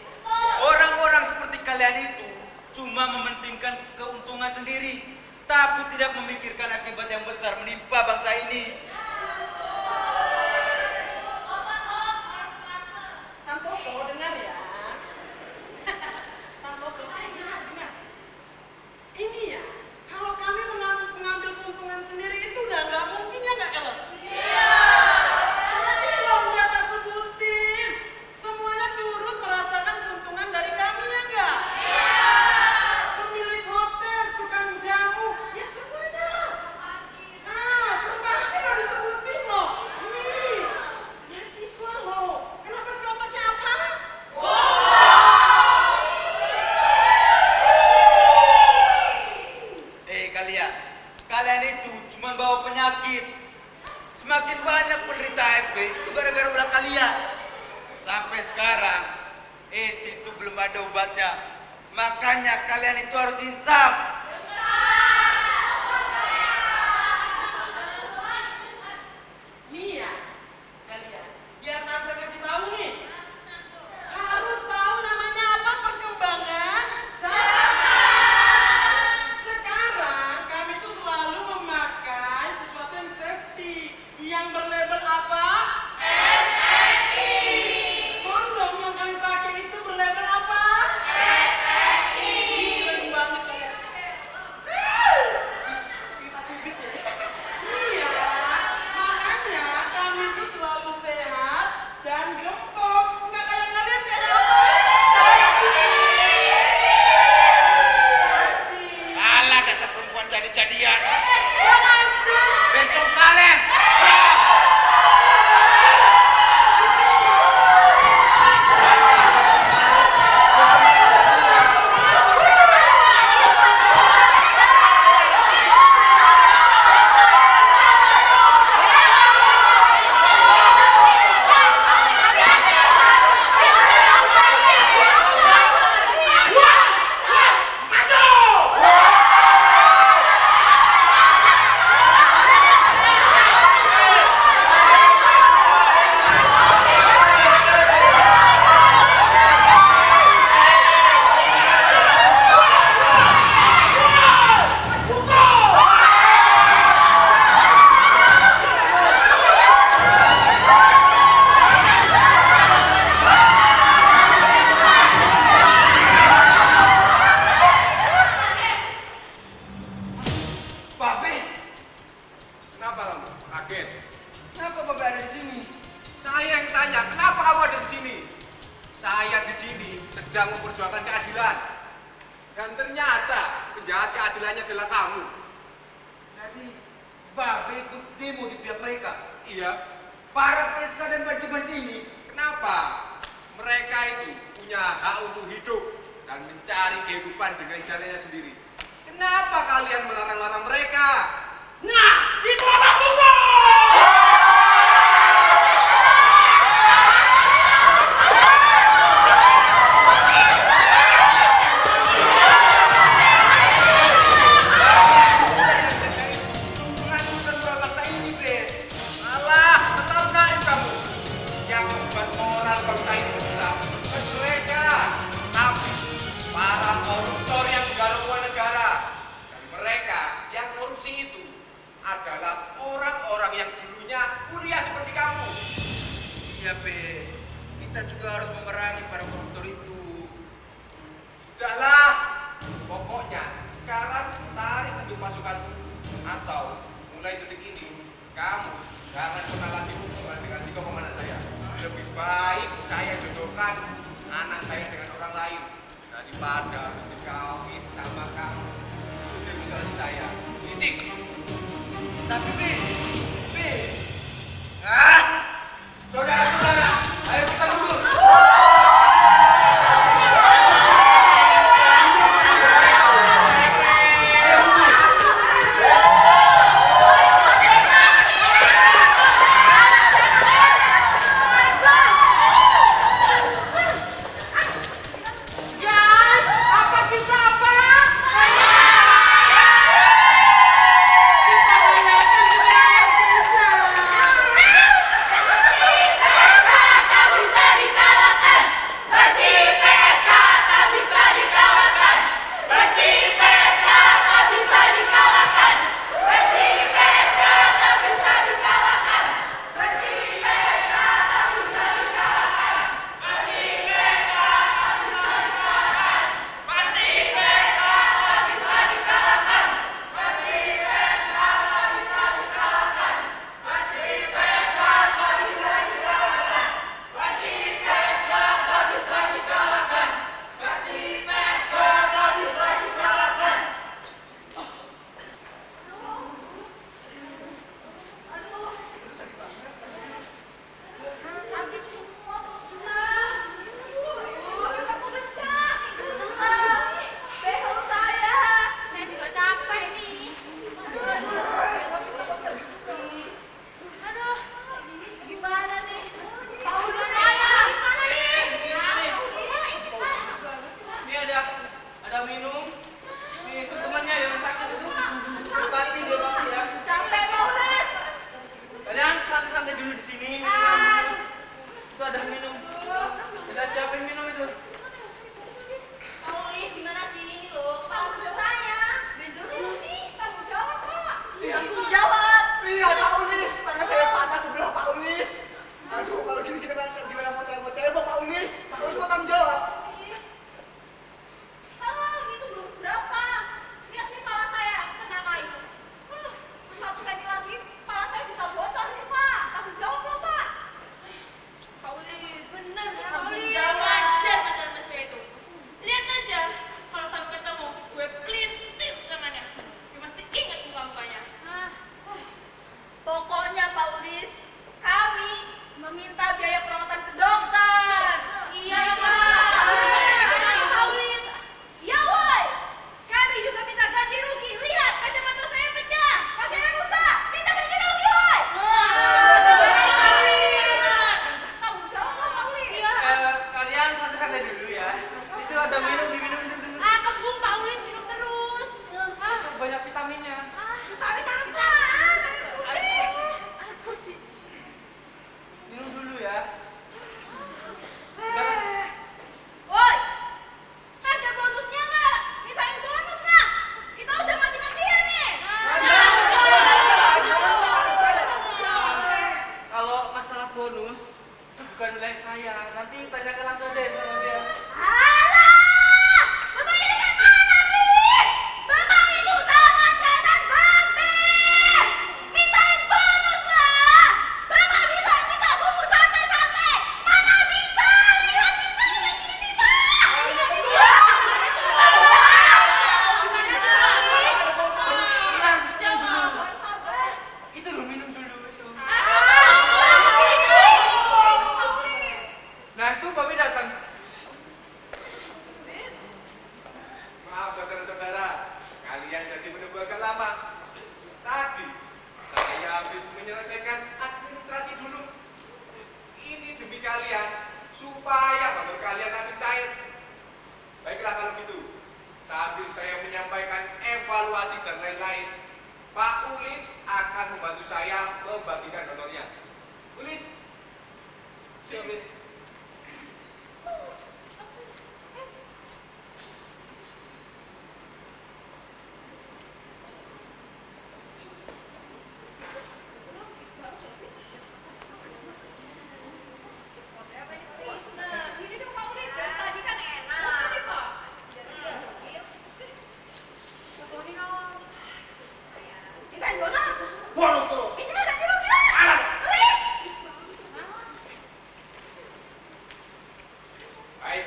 Orang-orang seperti kalian itu cuma mementingkan keuntungan sendiri, tapi tidak memikirkan akibat yang besar menimpa bangsa ini. Santoso, dengar ya. Santoso, dengar. Ini ya, kalau kami mengambil keuntungan sendiri itu udah nggak mungkin ya nggak Kelos? Iya. Tapi kalau udah tak sebutin, semuanya turut merasakan keuntungan dari kami ya nggak? Iya. Pemilik hotel, tukang jamu, ya semuanya lah. Nah, perbankan udah disebutin loh. Nih, mahasiswa loh. Kenapa sih otaknya apa? Kalian itu cuma bawa penyakit. Semakin banyak penderita HIV itu gara-gara ulah kalian. Sampai sekarang AIDS itu belum ada obatnya. Makanya kalian itu harus insaf. Nih ya, kalian, biar tante kasih tahu nih. Harus tahu namanya apa perkembangan zaman. Sekarang kami tuh selalu memakai sesuatu yang safety, yang berlabel apa? SFI. Kondom yang kami pakai itu berlabel apa? SFI. Keren banget kalian. saya di sini sedang memperjuangkan keadilan. Dan ternyata penjahat keadilannya adalah kamu. Jadi, Babe ikut demo di pihak mereka. Iya. Para PSK dan banci-banci ini, Kenapa? Mereka itu punya hak untuk hidup dan mencari kehidupan dengan jalannya sendiri. Kenapa kalian melarang-larang mereka? Nah, itu apa pukul? Menghancurkan moral bangsa ini, Be. Alah, terlalu naif kamu. Yang membuat moral bangsa ini rusak bukan mereka, tapi para koruptor yang menggarap uang negara. Dan mereka yang korupsi itu adalah orang-orang yang dulunya kuliah seperti kamu. iya Be, kita juga harus memerangi para koruptor itu. Sudahlah, pokoknya sekarang tarik untuk pasukanmu. Atau mulai detik ini, kamu jangan pernah lagi hubungan dengan si kokong anak saya. Lebih baik saya jodohkan anak saya dengan orang lain daripada harus dikawin sama kamu. Sudah bisa saya. Titik. Tapi Be, Saudara-saudara, ayo kita mundur. Guys, apa kita apa? Kita rayakan kemenangan kita.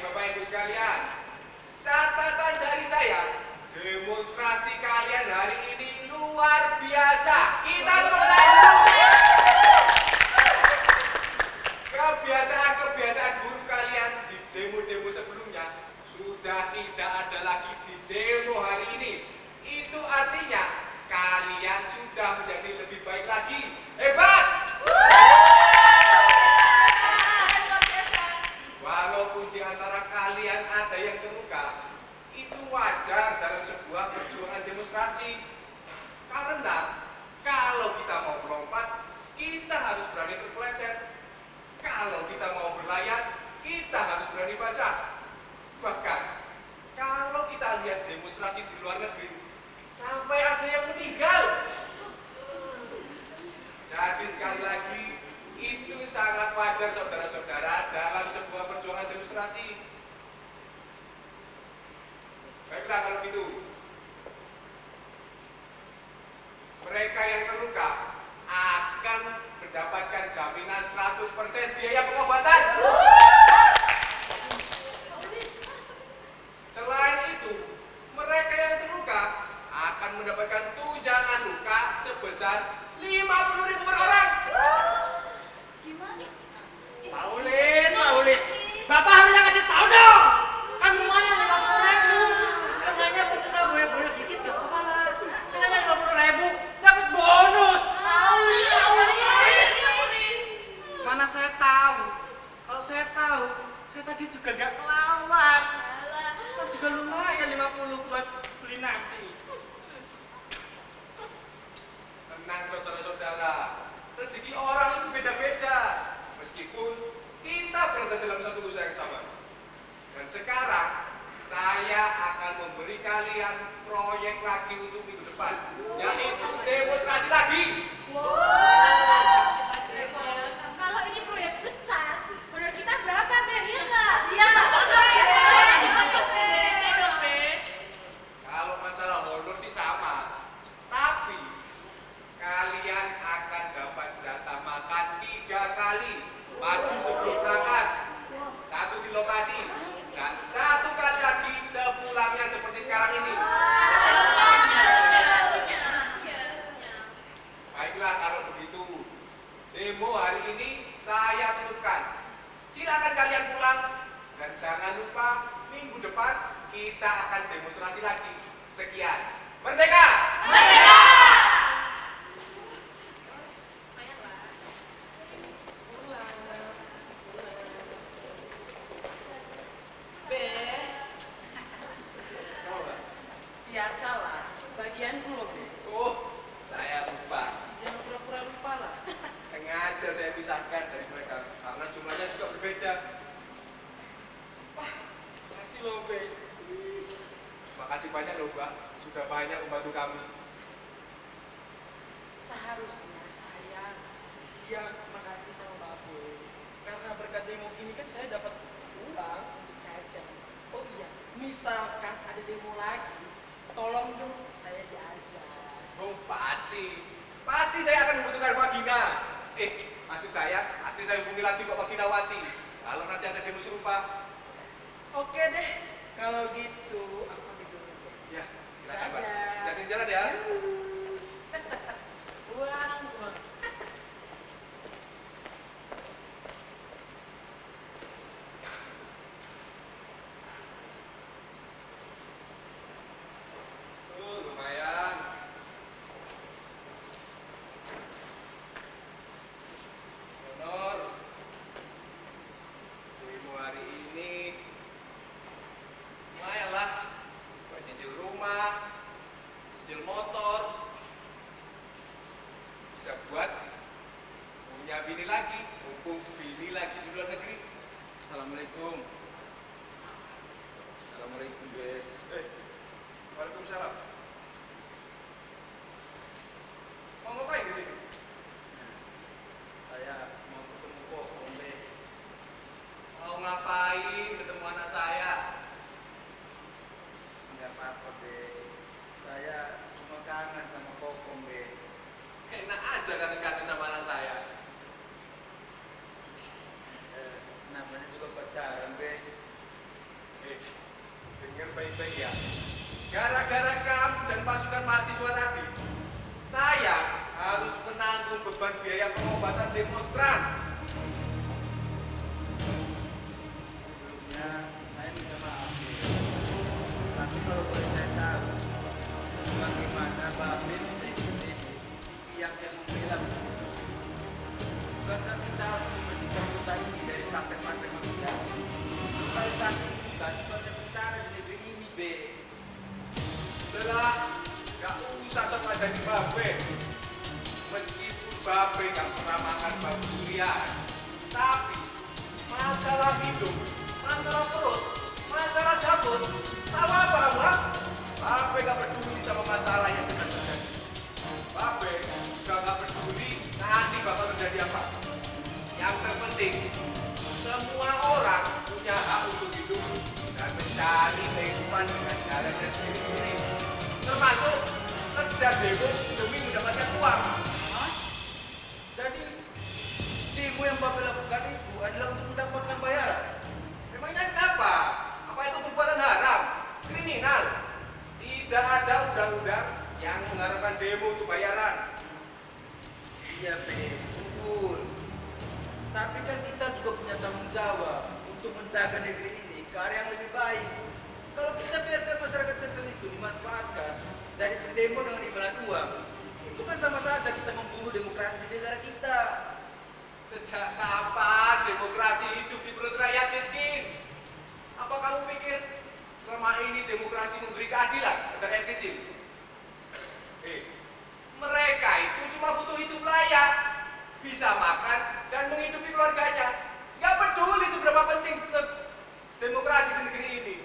Bapak Ibu sekalian, catatan dari saya, demonstrasi kalian hari ini luar biasa. Kita tepuk tangan dulu. Kebiasaan-kebiasaan buruk kalian di demo-demo sebelumnya sudah tidak ada lagi di demo hari ini. Itu artinya kalian sudah menjadi lebih baik lagi. Hebat! Walaupun di antara kalian ada yang terluka, itu wajar dalam sebuah perjuangan demonstrasi. Karena kalau kita mau melompat, kita harus berani terpeleset. Kalau kita mau berlayar, kita harus berani basah. Bahkan, kalau kita lihat demonstrasi di luar negeri, sampai ada yang meninggal. Jadi sekali lagi, itu sangat wajar saudara-saudara dalam sebuah perjuangan demonstrasi. Baiklah kalau gitu. Mereka yang terluka akan mendapatkan jaminan 100% biaya pengobatan. Selain itu, mereka yang terluka akan mendapatkan tunjangan luka sebesar 50.000 per orang. Gimana? Paulis, Bapak harusnya kasih tahu dong. Kan lumayan 50.000. Sengaja kita boleh dikit gak apa-apa lah. Sengaja 50.000 dapat bonus. Mana saya tahu. Kalau saya tahu, saya tadi juga gak ngelawan. Kan juga lumayan 50 buat beli nasi. Tenang saudara-saudara, rezeki orang itu beda-beda. Meskipun kita berada dalam satu usaha yang sama. Dan sekarang saya akan memberi kalian proyek lagi untuk minggu depan, yaitu demonstrasi lagi. Kalau ini proyek besar, honor kita berapa, Beb? Iya nggak? Iya. Kalau masalah honor sih sama, tapi kalian akan dapat jatah makan 3 kali pagi sebelum berangkat, 1 di lokasi, dan 1 kali lagi sepulangnya seperti sekarang ini. Baiklah kalau begitu, demo hari ini saya tutupkan. Silakan kalian pulang dan jangan lupa minggu depan kita akan demonstrasi lagi. Sekian. Merdeka! Merdeka! Biasalah, bagian belum. Oh, saya lupa. Jangan pura-pura lupa lah. Sengaja saya pisahkan dari mereka karena jumlahnya juga berbeda. Wah, makasih loh, Be. Makasih banyak loh, Mbak. Sudah banyak membantu kami. Seharusnya saya yang makasih sama Mbak Boy. Karena berkat demo ini kan saya dapat uang untuk jajan. Oh iya, misalkan ada demo lagi, tolong dong saya diajar. Oh, pasti. Pasti saya akan membutuhkan vagina. Maksud saya, pasti saya hubungi lagi Pak Vaginawati. Kalau nanti ada demo serupa. Oke deh, kalau gitu aku pamit dulu. Ya, silakan Pak. Dadah. Hati-hati di jalan ya. Uang. Lumayan. Honor. Demo hari ini lumayan lah. Buat nyicil rumah, nyicil motor, baik-baik ya. Gara-gara kamu dan pasukan mahasiswa tadi, saya harus menanggung beban biaya pengobatan demonstran. Sebelumnya saya minta maaf. Tapi kalau boleh saya tahu, bagaimana Babe bisa ikuti pihak yang membela konstitusi? Bukankah kita harus membersihkan kota ini dari praktek-praktek manusia? Lokalisasi bukan sebagai perkara di negeri ini, Be. Udahlah, gak usah sama jadi babe. Meskipun babe gak pernah makan batu durian, tapi masalah hidup, masalah perut, masalah dapur, sama apa kamu? Babe gak peduli sama masalah yang sedang terjadi. Babe juga gak peduli nanti bakal terjadi apa. Yang terpenting, semua orang punya hak untuk hidup dan mencari kehidupan dengan jalan yang sendiri-sendiri. Termasuk kerja demo demi mendapatkan uang. Hah? Jadi, demo yang Babe lakukan itu adalah untuk mendapatkan bayaran? Memangnya kenapa? Apa itu perbuatan haram? Kriminal? Tidak ada undang-undang yang mengharapkan demo untuk bayaran. Iya, Be, betul. Tapi kan kita juga punya tanggung jawab untuk menjaga negeri ini ke arah yang lebih baik. Kalau kita biarkan masyarakat kecil itu dimanfaatkan dari demo dengan imbalan uang, itu kan sama saja kita membunuh demokrasi di negara kita. Sejak kapan demokrasi hidup di perut rakyat miskin? Apa kamu pikir selama ini demokrasi memberi keadilan kepada rakyat kecil? Mereka itu cuma butuh hidup layak, bisa makan dan menghidupi keluarganya. Gak peduli seberapa penting demokrasi di negeri ini.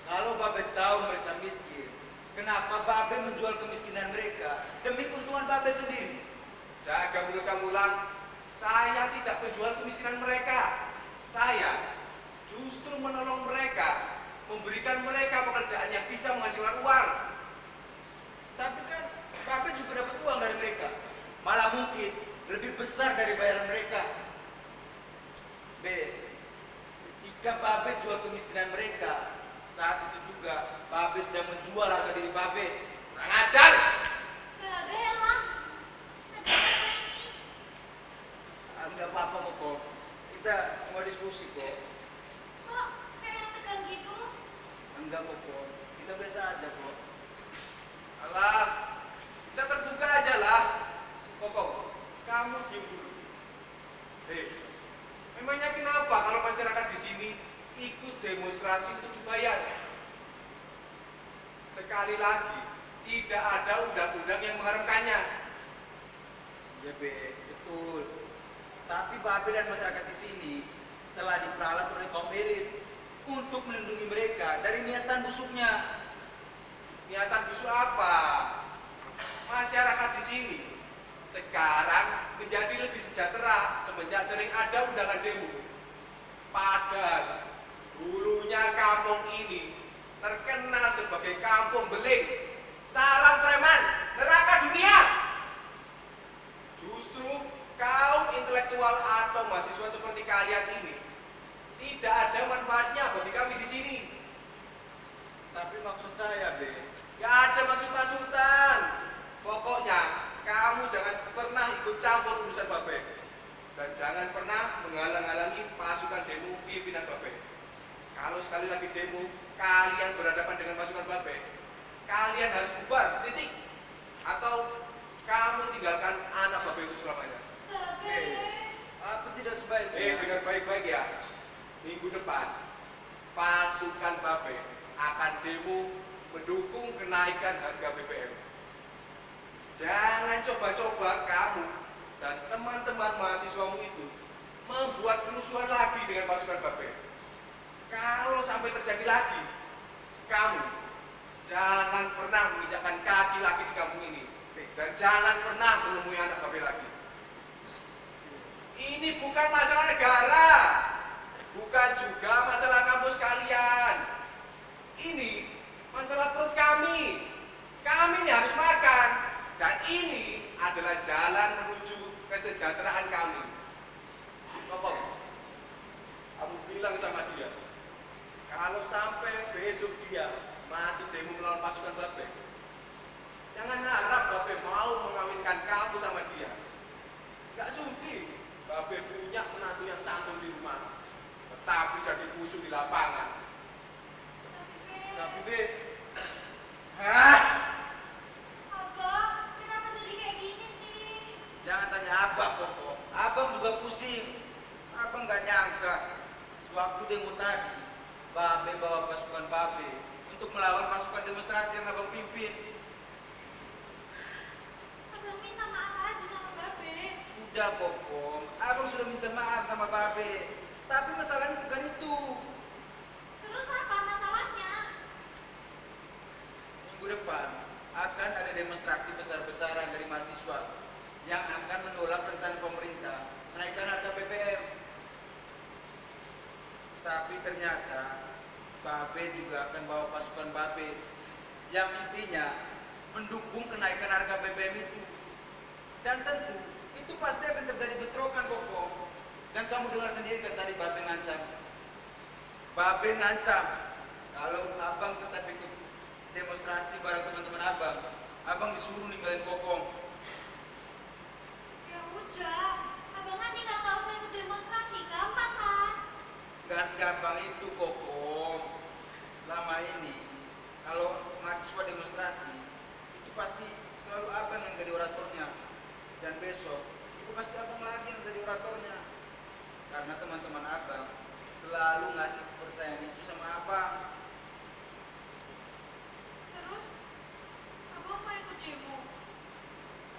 Kalau Babe tahu mereka miskin, kenapa Babe menjual kemiskinan mereka demi keuntungan Babe sendiri? Jaga mulut kamu, Lang. Saya tidak menjual kemiskinan mereka. Saya justru menolong mereka, memberikan mereka pekerjaan yang bisa menghasilkan uang. Tapi kan Babe juga dapat uang dari mereka. Malah mungkin lebih besar dari bayaran mereka. B, ketika Babe jual kemiskinan mereka, saat itu juga Babe sedang menjual harga diri Babe. Kurang ajar! Babe, Lang. Ada apa ini? Enggak apa-apa kok. Kita mau diskusi kok. Kok kayak tegang gitu? Enggak kok. Kita biasa aja kok. Alah, kita terbuka aja lah. Kokong, kamu diam dulu. Memangnya kenapa kalau masyarakat di sini ikut demonstrasi untuk dibayar? Sekali lagi, tidak ada undang-undang yang mengharapkannya. Ya Be, betul. Tapi Babe dan masyarakat di sini telah diperalat oleh kaum elit untuk melindungi mereka dari niatan busuknya. Niatan busuk apa? Masyarakat di sini sekarang menjadi lebih sejahtera semenjak sering ada undangan demo. Padahal dulunya kampung ini terkenal sebagai kampung beling, sarang preman, neraka dunia. Justru kaum intelektual atau mahasiswa seperti kalian ini tidak ada manfaatnya bagi kami di sini. Tapi maksud saya, Be, Gak ada maksud-maksudan. Pokoknya kamu jangan pernah ikut campur urusan Babe. Dan jangan pernah menghalang-halangi pasukan demo pimpinan Babe. Kalau sekali lagi demo, kalian berhadapan dengan pasukan Babe, kalian harus bubar, titik. Atau kamu tinggalkan anak Babe itu selamanya. Babe. apa tidak sebaiknya? Dengan baik-baik ya. Minggu depan, pasukan Babe akan demo mendukung kenaikan harga BBM. Jangan coba-coba kamu dan teman-teman mahasiswamu itu membuat kerusuhan lagi dengan pasukan Babe. Kalau sampai terjadi lagi, kamu jangan pernah menginjakkan kaki lagi di kampung ini. Dan jangan pernah menemui anak Babe lagi. Ini bukan masalah negara, bukan juga masalah kampus kalian. Ini masalah perut kami. Kami ini harus makan. Dan ini adalah jalan menuju kesejahteraan kami. Ngomong, kamu bilang sama dia, Kalau sampai besok dia masih demo melawan pasukan Babe, jangan harap Babe mau mengawinkan kamu sama dia. Gak sudi Babe punya menantu yang santun di rumah, tetapi jadi musuh di lapangan. Tapi Be, Abang, kenapa jadi kayak gini sih? Jangan tanya abang Koko, abang juga pusing. Abang gak nyangka sewaktu demo tadi Babe bawa pasukan Babe untuk melawan pasukan demonstrasi yang abang pimpin. Abang minta maaf aja sama Babe. Udah Kokom, abang sudah minta maaf sama Babe. Tapi masalahnya bukan itu. Terus apa masalahnya? Minggu depan akan ada demonstrasi besar-besaran dari mahasiswa yang akan menolak rencana pemerintah menaikkan harga BBM. Tapi ternyata Babe juga akan bawa pasukan Babe yang intinya mendukung kenaikan harga BBM itu. Dan tentu itu pasti akan terjadi bentrokan Koko. Dan kamu dengar sendiri kan tadi Babe ngancam. Babe ngancam kalau abang tetap ikut demonstrasi bareng teman-teman abang disuruh ninggalin Kokong. Ya udah, abang kan tinggal kalau saya ikut demonstrasi, gampang kan? Gak segampang itu Kokong. Selama ini kalau mahasiswa demonstrasi itu pasti selalu abang yang jadi oratornya. Dan besok itu pasti abang lagi yang jadi oratornya. Karena teman-teman abang selalu ngasih kepercayaan itu sama abang. Terus, abang mau ikut demo?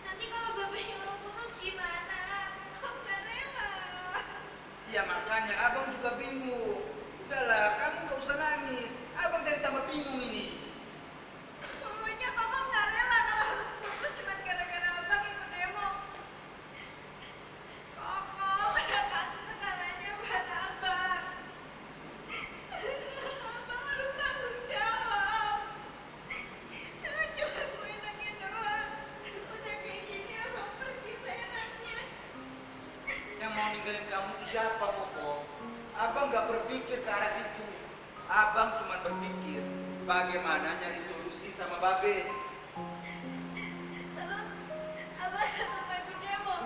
Nanti kalau Babe nyuruh putus gimana? Aku gak rela. Ya makanya abang juga bingung. Udahlah, kamu gak usah nangis. Abang jadi tambah bingung ini. Pokoknya Kakak gak rela kalau harus putus cuma gara-gara abang ikut demo. Kakak udah kasih segalanya buat abang. Abang harus tanggung jawab. Jangan cuma mau enaknya doang. Udah kayak gini abang pergi seenaknya. Yang mau ninggalin kamu itu siapa, Koko? Abang gak berpikir ke arah situ. Abang cuma berpikir bagaimana nyari solusi sama Babe. Terus abang tetap mau ikut demo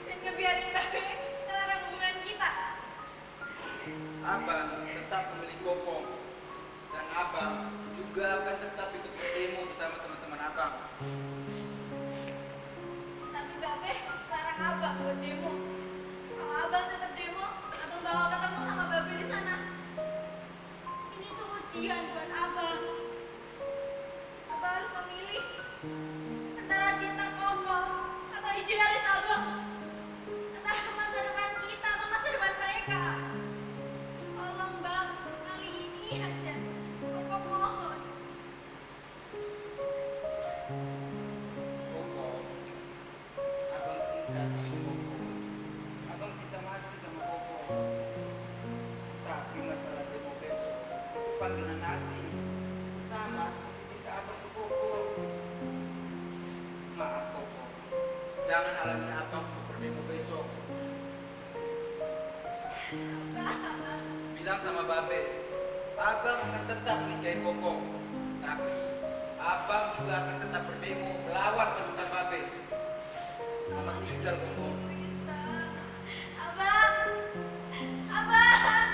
dan ngebiarin Babe ngelarang hubungan kita. Abang tetap memilih Kokong. Dan abang juga akan tetap ikut berdemo bersama teman-teman abang. Tapi Babe larang abang buat demo. Kalau abang tetap demo, abang bakal ketemu sama Babe di sana. Ini tuh ujian buat abang. Abang harus memilih antara cinta kokoh atau idealis abang. Antara masa depan kita atau masa depan mereka. Tolong bang, kali ini aja. Kokoh mohon. Kokong, abang cinta sama Kokong. Abang cinta mati sama Kokong. Tapi masalah demo besok itu panggilan hati. Sama seperti cinta abang ke Kokong. Maaf Kokong, jangan halangi abang untuk berdemo besok. Bilang sama Babe, abang akan tetap menikahi Kokong. Tapi abang juga akan tetap berdemo melawan pasukan Babe. Abang tinggal Kokong. Abang, abang.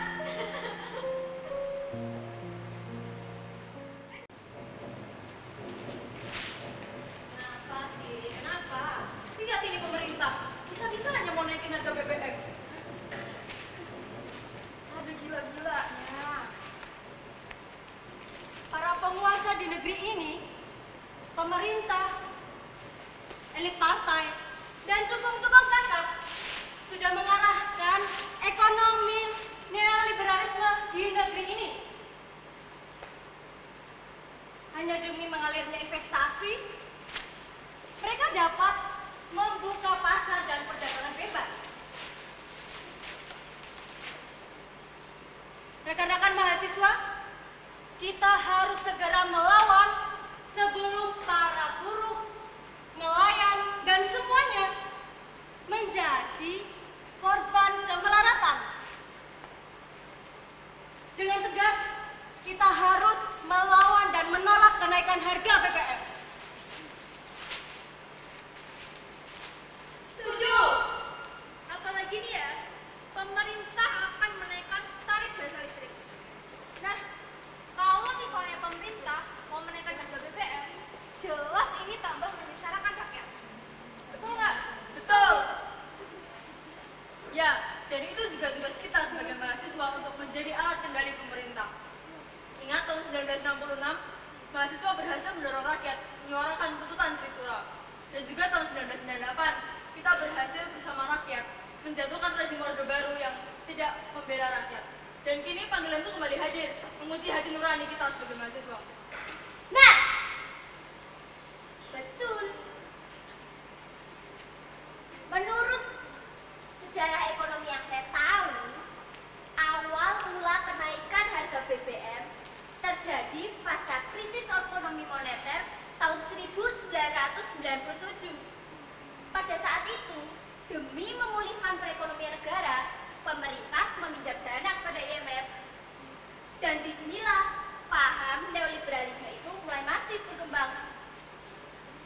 Kenapa sih? Kenapa? Lihat ini pemerintah, bisa-bisanya mau naikin harga BBM. Ada gila-gilanya. Para penguasa di negeri ini, pemerintah, elit partai, dan cukong-cukong kakak sudah mengarahkan ekonomi neoliberalisme di negeri ini. Hanya demi mengalirnya investasi, mereka dapat membuka pasar dan perdagangan bebas. Rekan-rekan mahasiswa, kita harus segera melawan sebelum para buruh, nelayan, dan semuanya menjadi korban kemelaratan. Dengan tegas, menaikkan harga BBM. Setuju. Apalagi nih ya, pemerintah akan menaikkan tarif jasa listrik. Nah, kalau misalnya pemerintah mau menaikkan harga BBM, jelas ini tambah menyengsarakan rakyat. Betul nggak? Betul. Ya, dan itu juga tugas kita sebagai mahasiswa untuk menjadi alat kendali pemerintah. Ingat tahun 1966, mahasiswa berhasil mendorong rakyat menyuarakan tuntutan Tripura. Dan juga tahun 1998, kita berhasil bersama rakyat menjatuhkan rezim Orde Baru yang tidak membela rakyat. Dan kini panggilan itu kembali hadir, menguji hati nurani kita sebagai mahasiswa. Nah, betul. Menurut sejarah ekonomi yang saya tahu, awal mula kenaikan harga BBM terjadi pasca krisis ekonomi moneter tahun 1997. Pada saat itu, demi memulihkan perekonomian negara, pemerintah meminjam dana kepada IMF. Dan disinilah paham neoliberalisme itu mulai masif berkembang.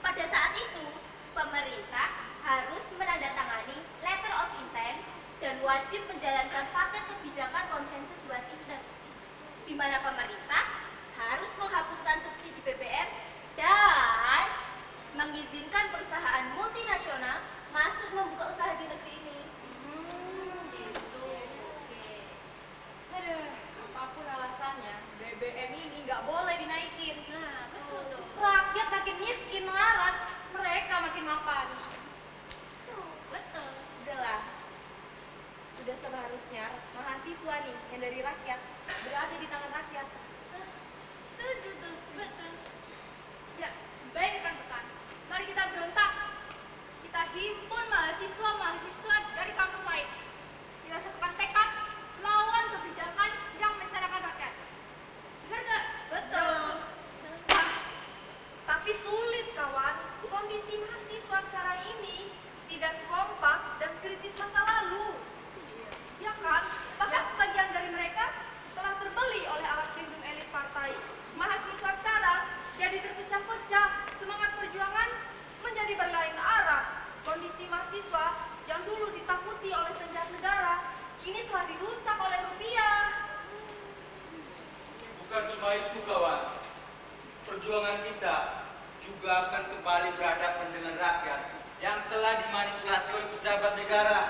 Pada saat itu, pemerintah harus menandatangani letter of intent dan wajib menjalankan paket kebijakan konsensus Washington, di mana pemerintah harus menghapuskan subsidi BBM dan mengizinkan perusahaan multinasional masuk membuka usaha di negeri ini. Gitu. Oke. Aduh, apapun alasannya, BBM ini nggak boleh dinaikin. Nah, betul tuh. Rakyat makin miskin melarat, mereka makin mapan. Tuh, betul. Udahlah. Sudah seharusnya mahasiswa nih yang dari rakyat berada di tangan rakyat. Setuju tuh, betul. Ya, baik rekan-rekan. Mari kita berontak. Kita himpun mahasiswa-mahasiswa dari kampus lain. Kita satukan tekad lawan kebijakan yang mencerahkan rakyat. Benar gak? Betul. Tapi sulit kawan, kondisi mahasiswa sekarang ini tidak sekompak dan sekritis masa lalu. Ya kan? Bahkan sebagian dari mereka telah terbeli oleh alat pelindung elit partai. Mahasiswa sekarang jadi terpecah-pecah, semangat perjuangan menjadi berlain arah. Kondisi mahasiswa yang dulu ditakuti oleh penjahat negara, kini telah dirusak oleh rupiah. Bukan cuma itu kawan, perjuangan kita juga akan kembali berhadapan dengan rakyat yang telah dimanipulasi oleh pejabat negara.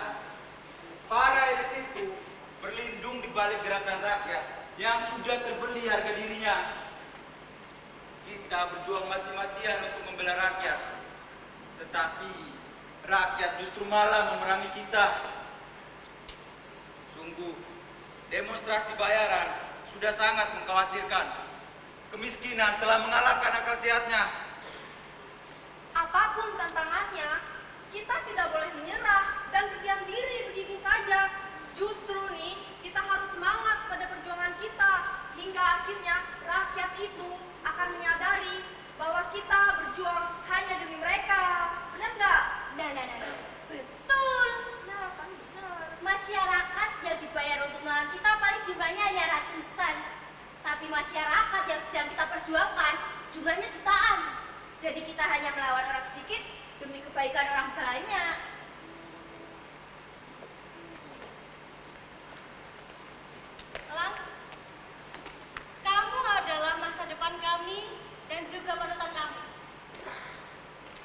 Para elit itu berlindung di balik gerakan rakyat yang sudah terbeli harga dirinya. Kita berjuang mati-matian untuk membela rakyat, tetapi rakyat justru malah memerangi kita. Sungguh, demonstrasi bayaran sudah sangat mengkhawatirkan. Kemiskinan telah mengalahkan akal sehatnya. Apapun tantangannya, kita tidak boleh menyerah dan berdiam diri begini saja. Justru nih, kita harus semangat pada perjuangan kita hingga akhirnya rakyat itu akan menyadari bahwa kita berjuang hanya demi mereka. Benar nggak? Nah. Betul. Nah, kan benar. Masyarakat yang dibayar untuk melawan kita paling jumlahnya hanya ratusan. Tapi masyarakat yang sedang kita perjuangkan jumlahnya jutaan. Jadi kita hanya melawan orang sedikit demi kebaikan orang banyak. Elang, kamu adalah masa depan kami dan juga panutan kami.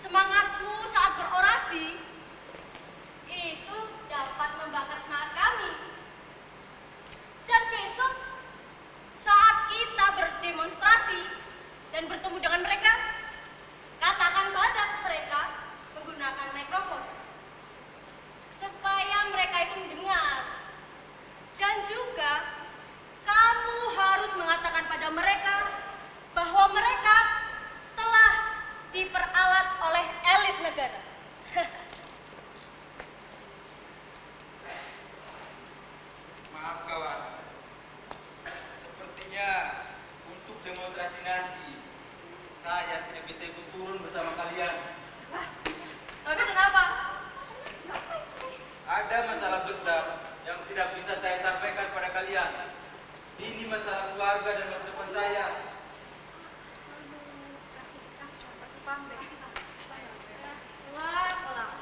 Semangatmu saat berorasi itu dapat membakar semangat kami. Dan besok saat kita berdemonstrasi dan bertemu dengan mereka, katakan pada mereka menggunakan mikrofon supaya mereka itu mendengar. Dan juga kamu harus mengatakan pada mereka bahwa mereka telah diperalat oleh elit negara. Maaf kawan, sepertinya untuk demonstrasi nanti saya tidak bisa ikut turun bersama kalian. Tapi kenapa? Ada masalah besar yang tidak bisa saya sampaikan pada kalian. Ini masalah keluarga dan masa depan saya. Paham deh. Elang.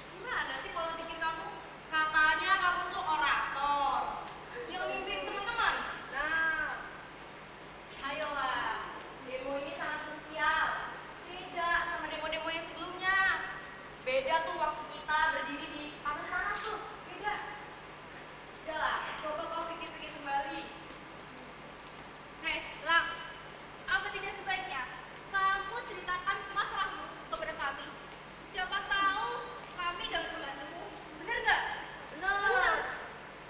Gimana sih pola pikir kamu? Katanya kamu tuh orator yang mimpin teman-teman. Nah, ayolah, demo ini sangat krusial. Beda sama demo-demo yang sebelumnya. Beda tuh waktu kita berdiri di panas-panas tuh. Beda. Udahlah, coba kau pikir-pikir kembali. Hei, Lang, apa tidak sebaiknya kamu ceritakan masalahmu kepada kami? Siapa tahu kami dapat membantumu. Benar nggak? Benar.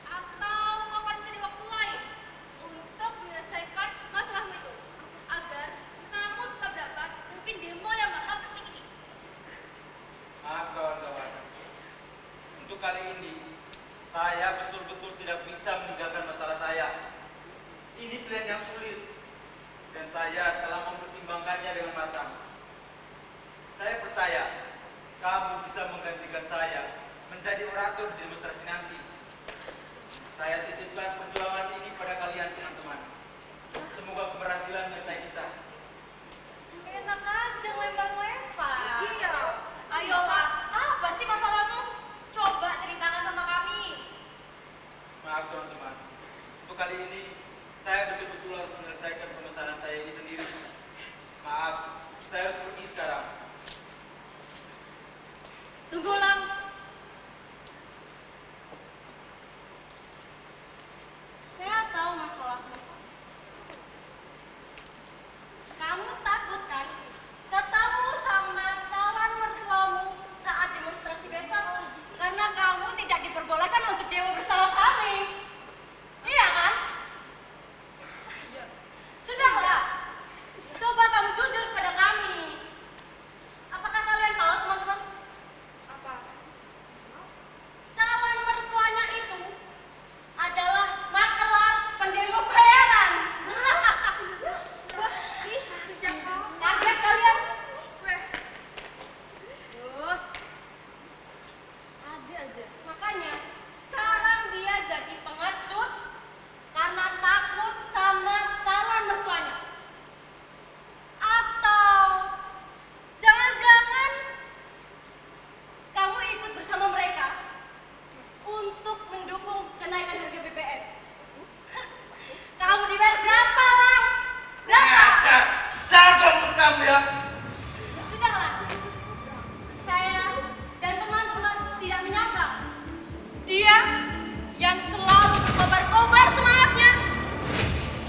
Atau kau akan mencari waktu lain untuk menyelesaikan masalahmu itu agar kamu tetap dapat memimpin demo yang bakal penting ini. Maaf kawan-kawan, untuk kali ini saya betul-betul tidak bisa meninggalkan masalah saya. Ini pilihan yang sulit dan saya telah mempertimbangkannya dengan matang. Saya percaya kamu bisa menggantikan saya menjadi orator di demonstrasi nanti. Saya titipkan perjuangan ini pada kalian teman-teman. Semoga keberhasilan menyertai kita. Enak aja lempar-lempar. Iya. Ayolah, apa sih masalahmu? Coba ceritakan sama kami. Maaf teman-teman, untuk kali ini saya betul-betul harus menyelesaikan permasalahan saya ini sendiri. Maaf, saya harus pergi sekarang. Tunggu, Lang. Saya tahu masalahmu. Kamu takut kan ketemu sama calon mertuamu saat demonstrasi besok karena kamu tidak diperbolehkan untuk demo bersama kami. Iya kan? Sudahlah. Coba kamu jujur pada kami. Apakah kalian tahu teman-teman? Apa? Calon mertuanya itu adalah makelar pendemo bayaran. Sejak kapan? Kaget kalian? Ada aja. Makanya sekarang dia jadi pengecut karena takut sama calon mertuanya. Atau jangan-jangan kamu ikut bersama mereka untuk mendukung kenaikan harga BBM. Kamu dibayar berapa, Lang? Berapa? Ngajar, jaga mulut kamu ya. Sudahlah. Saya dan teman-teman tidak menyangka dia yang selalu kobar-kobar semangatnya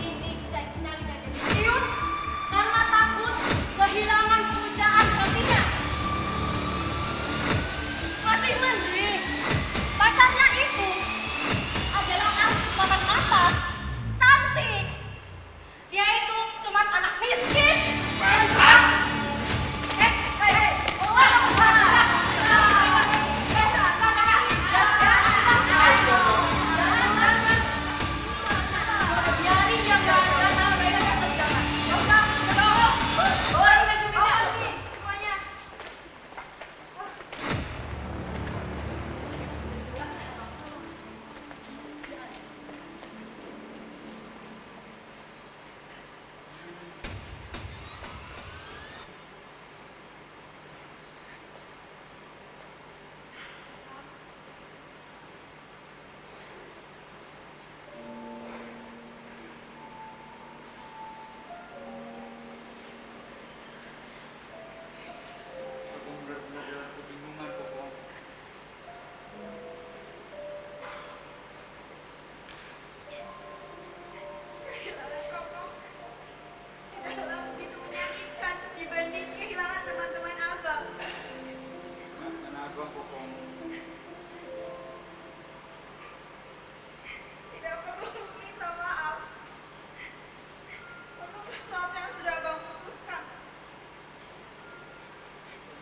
ini nyali jadi serius karena takut kehilangan pekerjaan hatinya. Masih mending pacarnya itu adalah artis papan atas, cantik. Dia itu cuma anak miskin. Aku benar-benar dalam kebingungan, Kokong. Kehilangan Kokong tidaklah begitu menyakitkan dibanding kehilangan teman-teman abang. Maafkan abang, Kokong. Tidak perlu minta maaf untuk sesuatu yang sudah abang putuskan.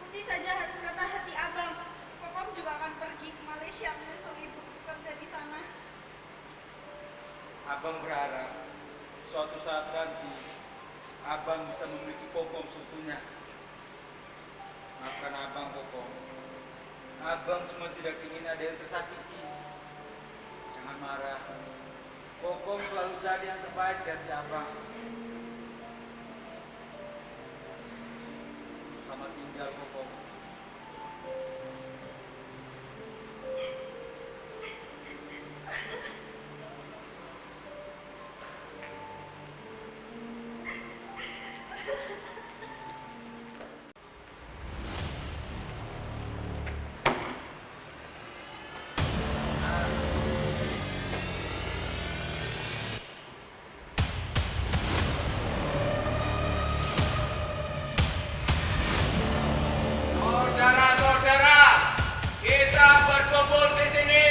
Ikuti saja kata hati abang. Kokong juga akan pergi ke Malaysia menyusul ibu kerja di sana. Abang berharap suatu saat nanti abang bisa memiliki Kokong seutuhnya. Maafkan abang, Kokong. Abang cuma tidak ingin ada yang tersakiti. Jangan marah. Kokong selalu jaga mudahan yang terbaik dari abang. Selamat tinggal Koko. Saudara-saudara, kita berkumpul di sini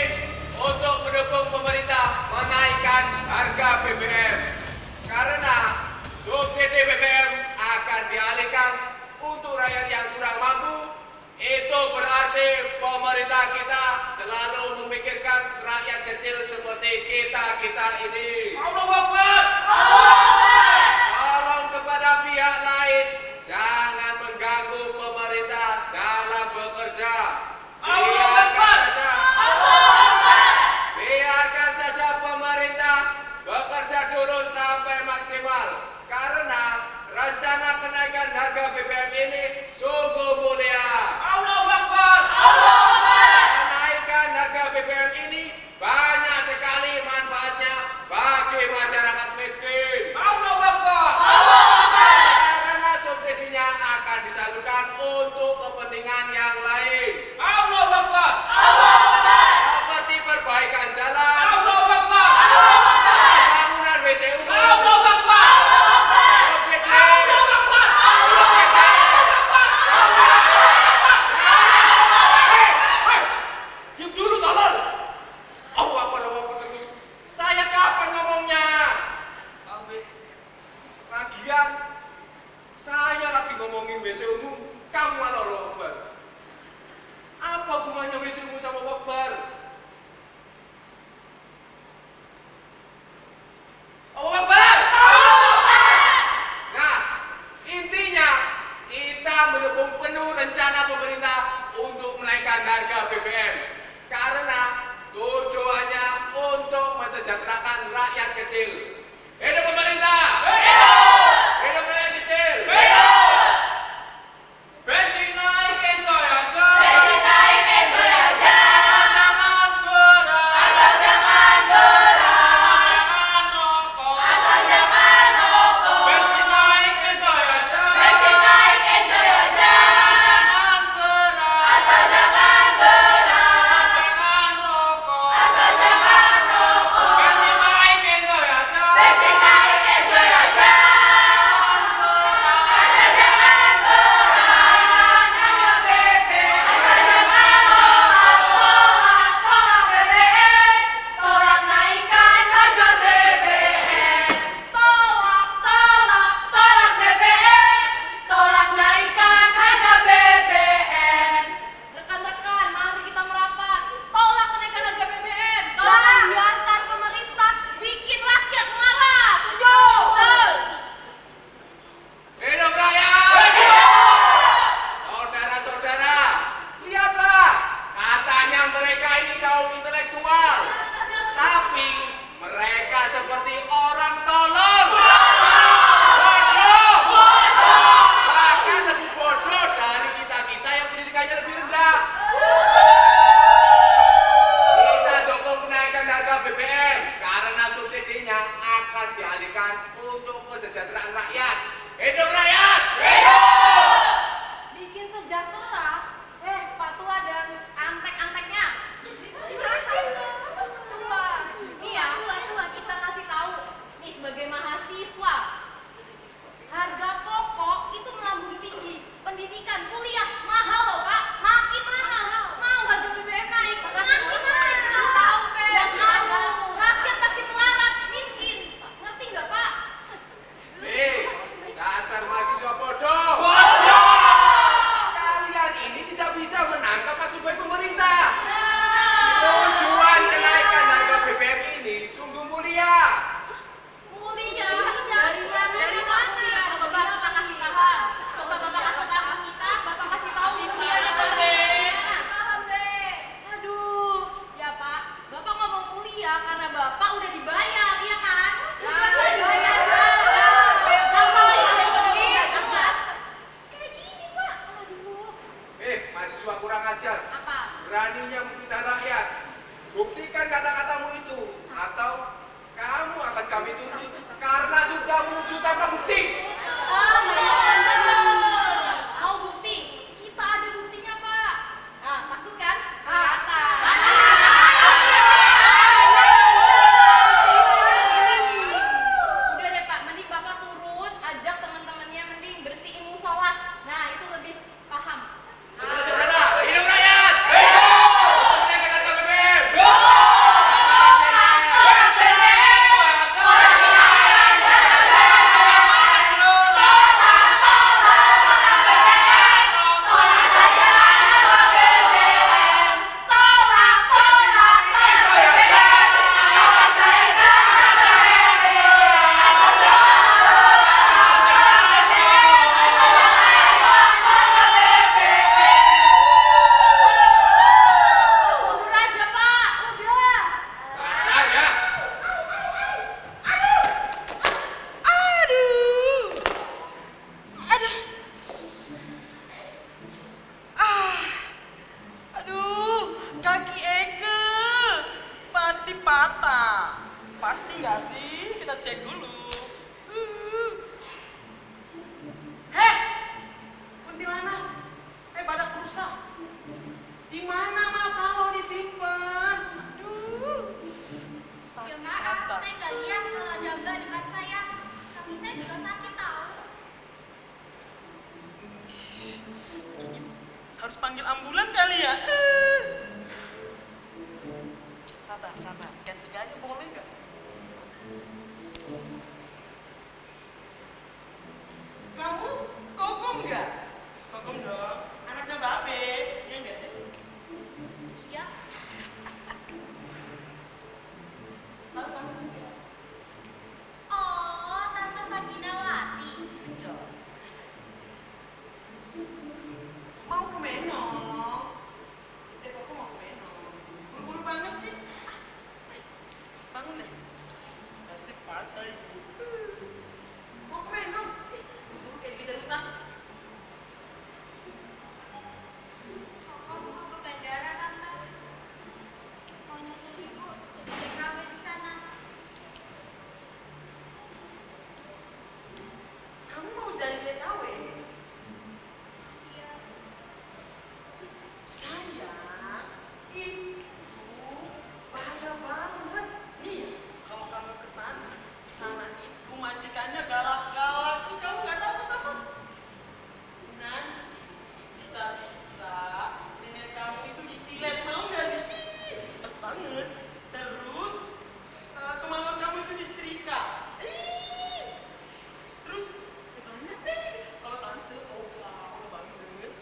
untuk mendukung pemerintah menaikkan harga BBM. Karena subsidi BBM akan dialihkan untuk rakyat yang kurang mampu. Itu berarti pemerintah kita selalu memikirkan rakyat kecil seperti kita ini. Allahu Akbar! Tolong kepada pihak lain, jangan mengganggu pemerintah dalam bekerja. Biarkan saja pemerintah bekerja dulu sampai maksimal. Karena rencana kenaikan harga BBM ini sungguh mulia. Allahu Akbar! Kenaikan harga BBM ini banyak sekali manfaatnya bagi masyarakat miskin. Allahu Akbar! Karena subsidinya akan disalurkan untuk kepentingan yang lain. Allahu Akbar! Seperti perbaikan jalan, Allahu Akbar! pembangunan WC umum, Allahu Akbar! subsidi, Allahu Akbar! diam dulu tolol. Allahu Akbar terus. Saya kapan ngomongnya? Lagian saya lagi ngomongin WC umum, kamu malah Allahu Akbar. Apa hubungannya WC umum sama Allahu Akbar? Allahu Akbar! Nah, intinya kita mendukung penuh rencana pemerintah untuk menaikkan harga BBM. Karena tujuannya untuk mensejahterakan rakyat kecil. Hidup pemerintah! Hidup rakyat kecil! Bensin naik, enjoy aja! Jangan gerah! Jangan rokok! Bensin naik, enjoy aja! Jangan gerah! Jangan rokok! Bensin naik, enjoy aja! Tolak naikkan harga BBM. Tolak BBM. Tolak naikkan harga BBM. Rekan-rekan, mari kita merapat. Tolak kenaikan harga BBM. Jangan biarkan pemerintah bikin rakyat marah. Setuju? Hidup rakyat! Saudara-saudara, lihatlah, katanya mereka ini kaum intelektual, tapi mereka seperti orang tolol. Bodoh! Bahkan lebih bodoh dari kita-kita yang pendidikannya lebih rendah. Kita dukung kenaikan harga BBM karena subsidinya akan dialihkan untuk kesejahteraan rakyat. Hidup rakyat! Bikin sejahtera. Pak Tua dan antek-anteknya. Nih ya, tua kita kasih tahu. Nih sebagai mahasiswa, harga pokok itu melambung tinggi. Pendidikan, kuliah mahal loh Pak, makin mahal. Mau harga BBM naik, makin naik. Tahu Pes, rakyat makin melarat, miskin. Ngerti nggak Pak? Nih, dasar mahasiswa bodoh. Kalian ini tidak bisa menangkap maksud baik pemerintah. Tujuan kenaikan harga BBM ini sungguh mulia. Mulia dari mana? Dari mana? Coba Bapak kasih paham. Coba Bapak kasih paham kita. Bapak kasih tahu mulianya bagaimana. Paham deh. Aduh, ya Pak. Bapak ngomong mulia karena Bapak udah dibayar, iya kan? Maaf, saya nggak lihat kalau ada Mbak depan saya. Kaki saya juga sakit tahu. Harus panggil ambulan kali ya. Sabar, sabar. Ganti gaya boleh nggak? Kamu kokom nggak? Kokom dong. Anaknya Babe, iya nggak sih? Iya. Tahu kamu nggak? Oh, Tante Saginawati. Cocok. Mau ke Menong? Kok mau ke Menong? Buru-buru banget sih. Bangun deh. Pasti partai ibu. Mau ke Menong? Buru-buru kayak dikejar utang. Koko mau ke bandara, Tante. Mau nyusul ibu jadi TKW di sana. Kamu mau jadi TKW? Iya. Sayang, itu bahaya banget. Nih, kalau kamu ke sana itu majikannya galak-galak. Kamu nggak takut apa? Nanti bisa-bisa nenek kamu itu disilet, mau nggak sih? Cepet banget. Terus kemaluan kamu itu disetrika. Terus banyak deh. Kalau tante, oh gaul banget.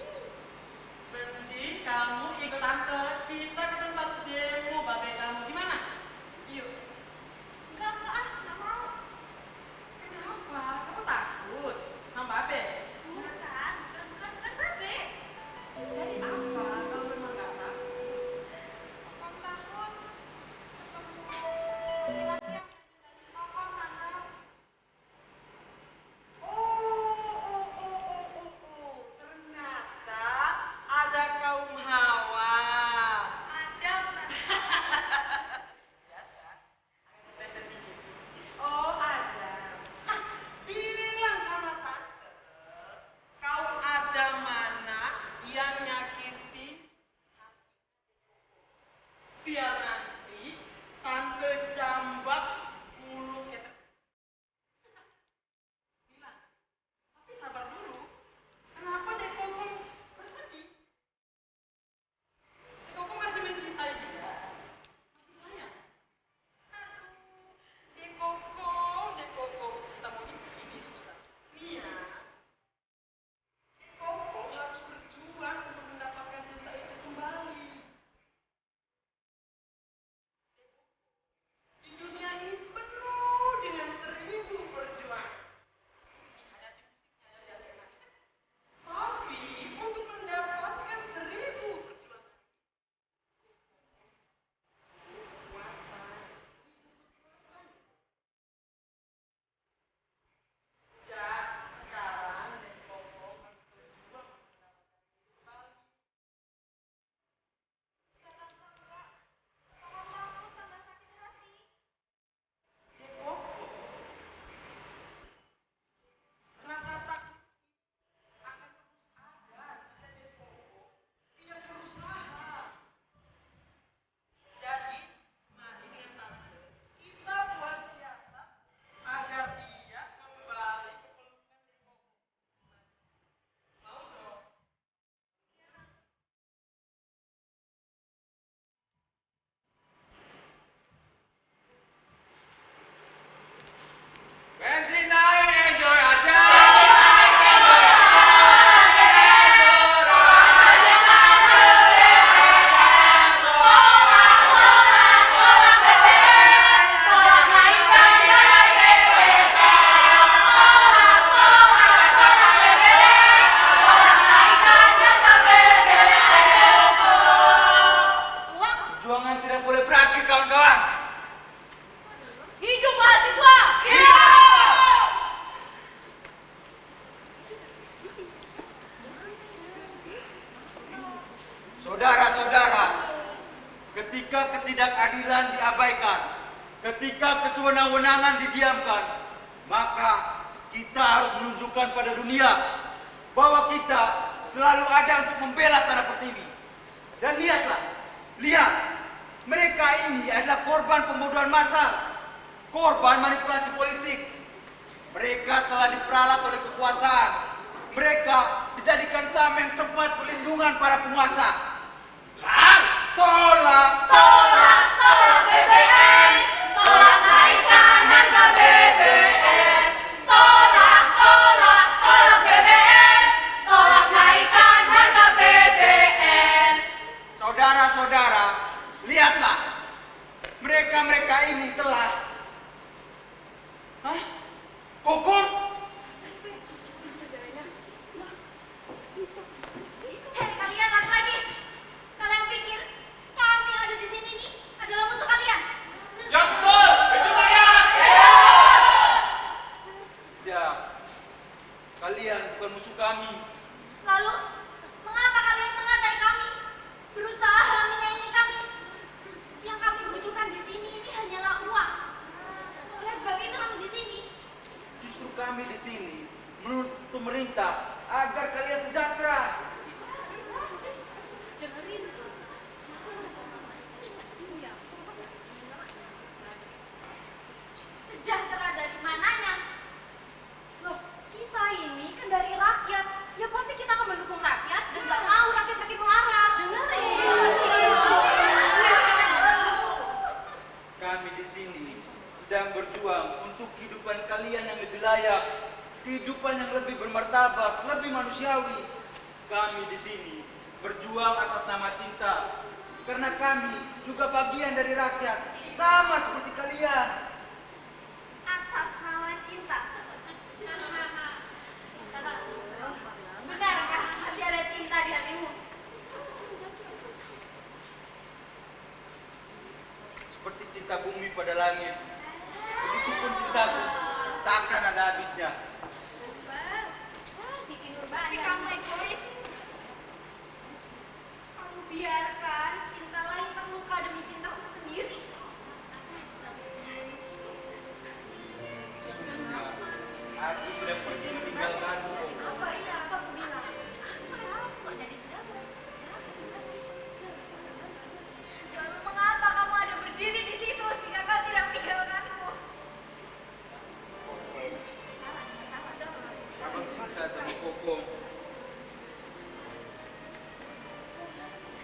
Mending kamu ikut tante. Kita ke tempat demo babe kamu. Gimana? Yuk. Nggak mau. Kenapa? Kamu takut sama babe? Bukan, bukan Babe. Jadi apa kalau memang nggak takut? Koko takut ketemu laki-laki yang tinggalin Koko, Tante. Ternyata ada kaum Hawa. Ada, Tante. Biasa. Biasa dikit. Oh, ada. Hah, bilang sama tante. Kaum Adam mana yang nyakitin biar nanti tante jambak mulutnya. Bilang. Tapi sabar dulu. Kenapa Dek Kokom bersedih? Dek Kokom masih mencintai dia. Masih sayang. Aduh, Dek Kokom, cinta monyet begini susah. Nia, Dek Kokom harus berjuang untuk mendapatkan cinta itu kembali. Di dunia ini penuh dengan 1000 perjuangan. Hanya musiknya yang enak. Tapi untuk mendapatkan 1000 perjuangan dan sekarang Dek Kokom harus berjuang mendapatkan kembali. Koko takut tambah sakit hati. Dek Kokom rasa takut akan terus ada jika Dek Kokom tidak berusaha. Jadi, mari dengan tante kita buat siasat agar dia kembali ke pelukan Dek Kokom. Mau dong? Bensin naik, enjoy aja. Perjuangan tidak boleh berakhir, kawan-kawan. Hidup mahasiswa! Saudara-saudara, ketika ketidakadilan diabaikan, ketika kesewenang-wenangan didiamkan, maka kita harus menunjukkan pada dunia bahwa kita selalu ada untuk membela Tanah Pertiwi. Dan lihatlah, lihat, Mereka ini adalah korban pembodohan massal, korban manipulasi politik. Mereka telah diperalat oleh kekuasaan. Mereka dijadikan tameng tempat perlindungan para penguasa. Tolak! Tolak, tolak BBM, tolak naikkan harga BBM. Tolak, tolak, tolak BBM, tolak naikkan harga BBM. Saudara-saudara, lihatlah. Mereka-mereka ini telah... Hah? Kokom? Hei kalian laki-laki, kalian pikir kami yang ada di sini nih adalah musuh kalian? Ya betul, itu rakyat. Ya, kalian bukan musuh kami. Lalu, mengapa kalian mengatai kami? Berusaha menyaingi kami? Yang kami butuhkan di sini ini hanyalah uang. Oleh sebab itu kami di sini. Justru kami di sini menuntut pemerintah agar kalian sejahtera. Dengerin tuh. Sejahtera dari mananya? Loh, kita ini kan dari rakyat. Ya pasti kita akan mendukung rakyat dan gak mau rakyat makin melarat. Kami di sini sedang berjuang untuk kehidupan kalian yang lebih layak, kehidupan yang lebih bermartabat, lebih manusiawi. Kami di sini berjuang atas nama cinta, karena kami juga bagian dari rakyat, sama seperti kalian. Atas nama cinta. Benarkah masih ada cinta di hatimu? Seperti cinta bumi pada langit, begitupun cintaku takkan ada habisnya. Tapi kamu egois. Kamu biarkan cinta lain terluka demi cintaku sendiri. Sesungguhnya aku tidak pergi meninggalkanmu. Apa iya? Apa aku bilang? Apa jadi tidak? Lalu mengapa kamu ada berdiri di situ jika kau tidak meninggalkanku? Abang cinta sama Kokom.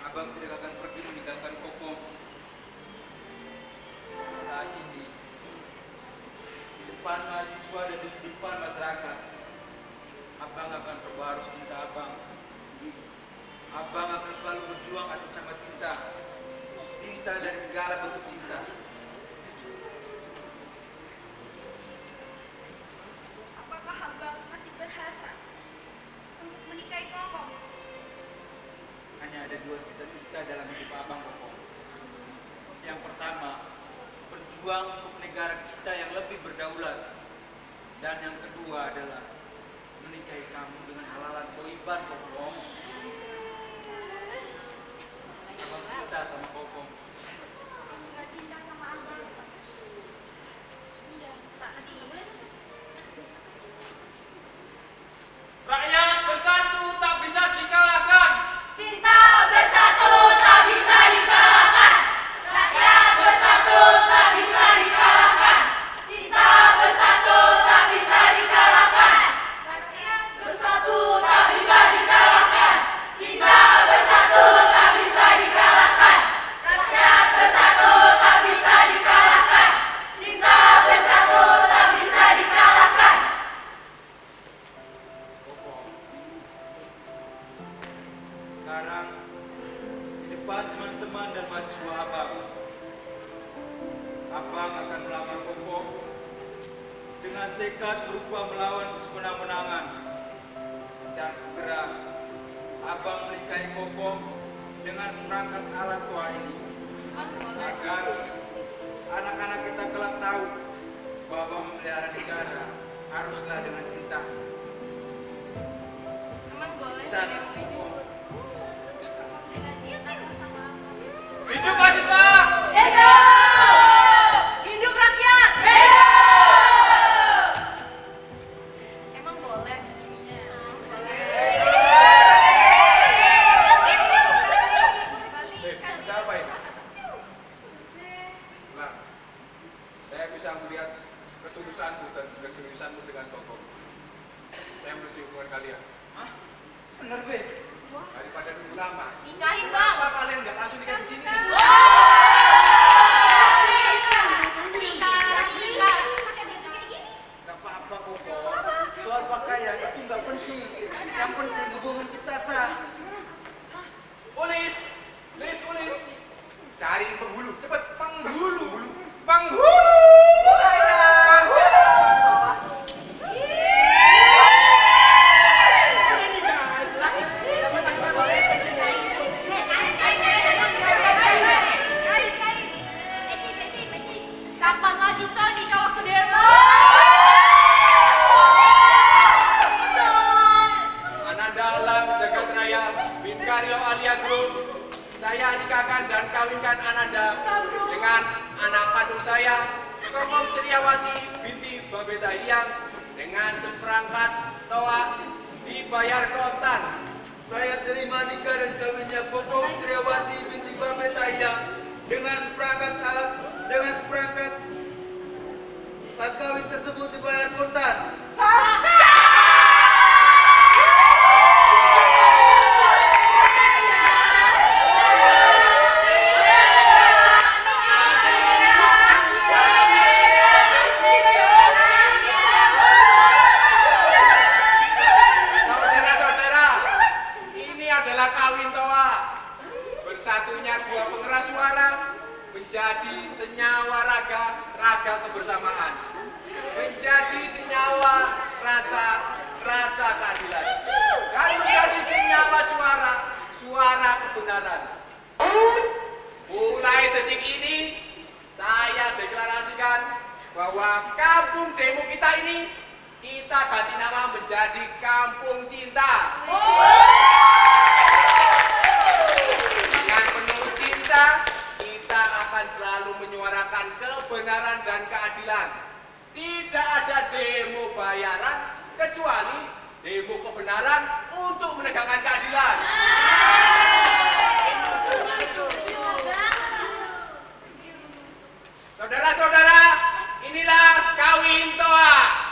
Abang tidak akan pergi meninggalkan Kokom. Saat ini, di depan mahasiswa dan di depan masyarakat, Abang akan perbarui cinta Abang. Abang akan selalu berjuang atas nama cinta. Cinta dari segala bentuk cinta. Apakah abang masih berhasrat untuk menikahi Kokom? Hanya ada dua cita-cita dalam hidup Abang, Kokom. Yang pertama, berjuang untuk negara kita yang lebih berdaulat. Dan yang kedua adalah menikahi kamu dengan halalan toibah, Kokom. Abang cinta sama Kokom. Nggak cinta sama abang. Rakyat bersatu tak bisa dikalahkan. Cinta bersatu tak bisa dikalahkan. Rakyat bersatu tak bisa dikalahkan. Cinta bersatu tak bisa dikalahkan. Rakyat bersatu tak bisa dikalahkan. Cinta bersatu tak bisa dikalahkan. Rakyat bersatu tak bisa dikalahkan. Cinta bersatu tak bisa dikalahkan. Sekarang, di depan teman-teman dan mahasiswa Abang, Abang akan melamar Kokom dengan tekad berupa melawan kesewenang-wenangan. Dan segera, Abang menikahi Kokom dengan seperangkat alat tua ini. Agar anak-anak kita kelak tahu bahwa memelihara negara haruslah dengan cinta. Emang boleh Cinta sama Kokom. Hidup mahasiswa. Hidup rakyat. Emang boleh ininya? Ada apa ini? bisa melihat ketulusanmu dan keseriusanmu dengan Koko. Saya merestui hubungan kalian. Hah? Bener, Be? Daripada nunggu lama. Nikahin bang. Kenapa kalian nggak langsung nikah di sini? Gak apa-apa, Koko. Soal pakaian itu nggak penting. Yang penting hubungan kita sah. Ulis! Lis, ulis! Cari penghulu, cepet! Penghulu! Penghulu! Kapan lagi coy nikah waktu demo? Ananda Alam Jagat Raya bin Karyo Alia Group, saya nikahkan dan kawinkan Ananda dengan anak kandung saya, Kokom Ceriawati binti Babeta Hyang, dengan seperangkat toa dibayar kontan. Saya terima nikah dan kawinnya Kokom Ceriawati binti Babeta Hyang dengan seperangkat alat, dengan seperangkat pas kawin tersebut dibayar kontan. Saudara-saudara, ini adalah kawin toa. Bersatunya dua pengeras suara menjadi senyawa raga, raga kebersamaan. Menjadi senyawa rasa, rasa keadilan. Dan menjadi senyawa suara, suara kebenaran. Mulai detik ini, saya deklarasikan bahwa kampung demo kita ini, kita ganti nama menjadi Kampung Cinta. Dengan penuh cinta, kita akan selalu menyuarakan kebenaran dan keadilan. Tidak ada demo bayaran, kecuali demo kebenaran untuk menegakkan keadilan. Saudara-saudara, inilah kawin toa.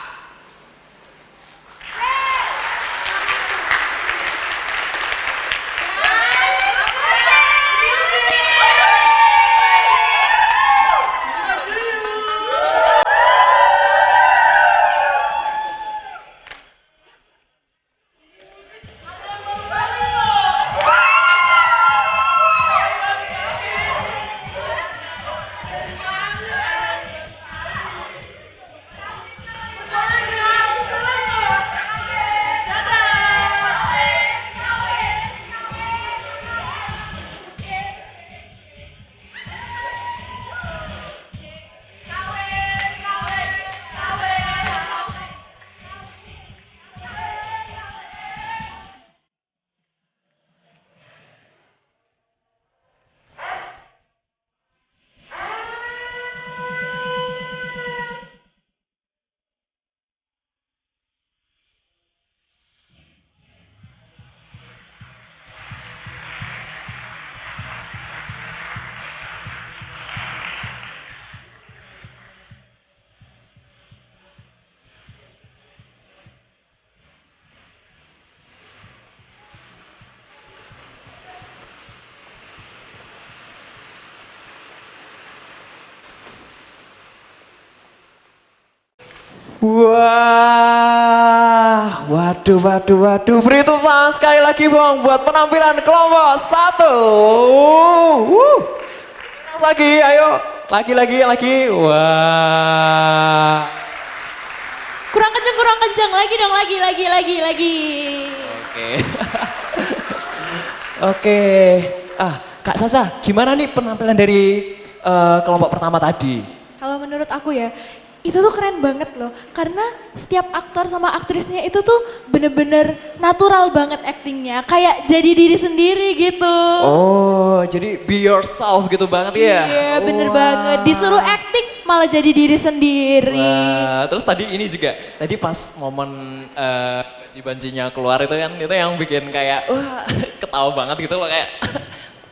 Wah, waduh. Beri tepuk tangan sekali lagi Bang buat penampilan kelompok 1. Lagi, ayo. Lagi. Wah. Kurang kenceng. Lagi dong, lagi. Oke. Kak Sasa, gimana nih penampilan dari kelompok pertama tadi? Kalau menurut aku ya, itu tuh keren banget loh. Karena setiap aktor sama aktrisnya itu tuh bener-bener natural banget aktingnya. Kayak jadi diri sendiri gitu. Oh, jadi be yourself gitu banget ya? Iya, bener banget. Disuruh akting malah jadi diri sendiri. Wah, terus tadi ini juga, tadi pas momen banci-bancinya keluar itu kan, itu yang bikin kayak, wah ketawa banget gitu loh kayak,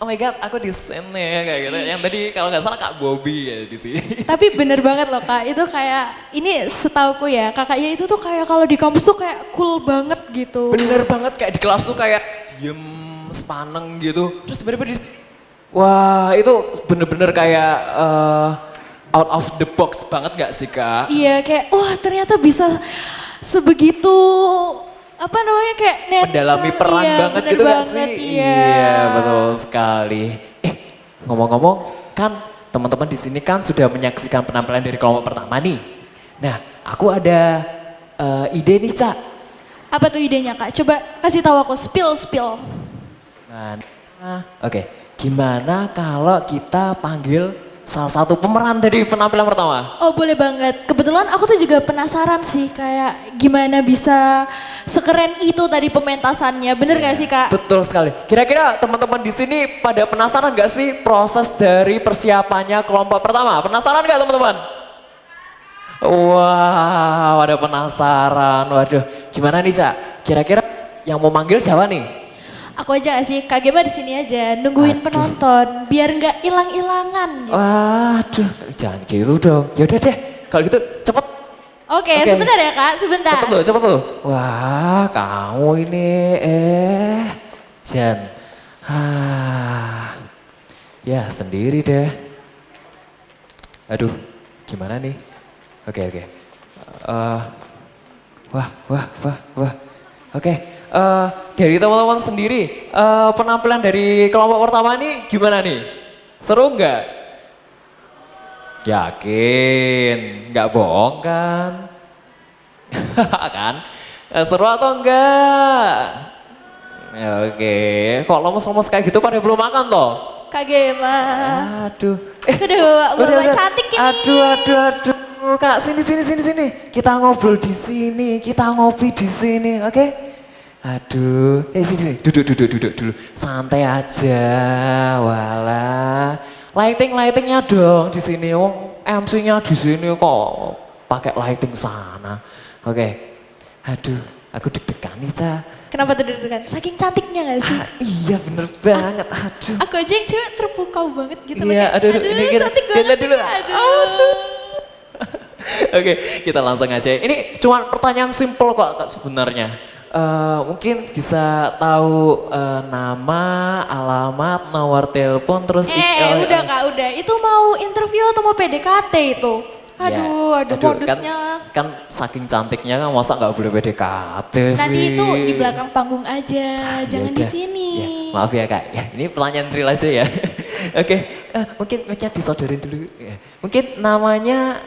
oh my god aku di sini kayak gitu. Yang tadi kalau nggak salah Kak Bobby ya di sini. Tapi bener banget loh Kak, itu kayak, ini setauku ya, kakaknya itu tuh kayak kalau di kampus tuh kayak cool banget gitu. Bener banget kayak di kelas tuh kayak diem sepaneng gitu. Terus tiba-tiba di wah itu bener-bener kayak out of the box banget gak sih Kak? Iya kayak, wah ternyata bisa sebegitu, apa namanya kayak netral. Mendalami peran iya, banget bener gitu gak banget, sih? Iya. Betul sekali. Ngomong-ngomong kan teman-teman di sini kan sudah menyaksikan penampilan dari kelompok pertama nih. Nah aku ada ide nih Cak. Apa tuh idenya Kak? Coba kasih tahu aku, spill. Nah, oke. Gimana kalau kita panggil salah satu pemeran dari penampilan pertama? Oh boleh banget, kebetulan aku tuh juga penasaran sih kayak gimana bisa sekeren itu tadi pementasannya, bener gak sih Kak? Betul sekali. Kira-kira teman-teman di sini pada penasaran gak sih proses dari persiapannya kelompok pertama? Penasaran gak teman-teman? Wah, ada penasaran. Waduh, gimana nih Cak? Kira-kira yang mau manggil siapa nih? Aku aja gak sih, Kak Gema di sini aja nungguin penonton biar nggak hilang-hilangan gitu. Waduh, jangan gitu dong. Ya udah deh, kalau gitu cepet. Oke, sebentar ya Kak, sebentar. Cepet tuh. Wah, kamu ini Jan. Ya sendiri deh. Aduh, gimana nih? Oke. Wah. Oke, dari teman-teman sendiri, penampilan dari kelompok pertama nih gimana nih? Seru nggak? Yakin, nggak bohong kan? Kan? Seru atau enggak? Ya, oke, kok lemes-lemes kayak gitu pada belum makan toh? Kak Gema. Aduh. Bapak cantik ini. Aduh. Kak, sini. Kita ngobrol di sini, kita ngopi di sini, oke? Aduh, sini. Duduk dulu. Santai aja, walah. Lightingnya dong di sini, MC-nya di sini kok pakai lighting sana. Oke. Aduh, aku deg-degan nih, Ca. Kenapa tuh deg-degan? Saking cantiknya gak sih? Iya bener banget, aduh. Aku aja yang cewek terpukau banget gitu. Iya, aduh, ini cantik banget dulu. sih, aduh. Oke, kita langsung aja. Ini cuma pertanyaan simpel kok sebenarnya. Mungkin bisa tahu nama, alamat, nomor telepon, terus udah Kak, udah. Itu mau interview atau mau PDKT itu? Aduh, modusnya. Kan saking cantiknya kan masa nggak boleh PDKT sih. Nanti itu di belakang panggung aja, jangan di sini. Ya, maaf ya Kak, ya, ini pertanyaan real aja ya. Oke, mungkin disodorin dulu. Ya. Mungkin namanya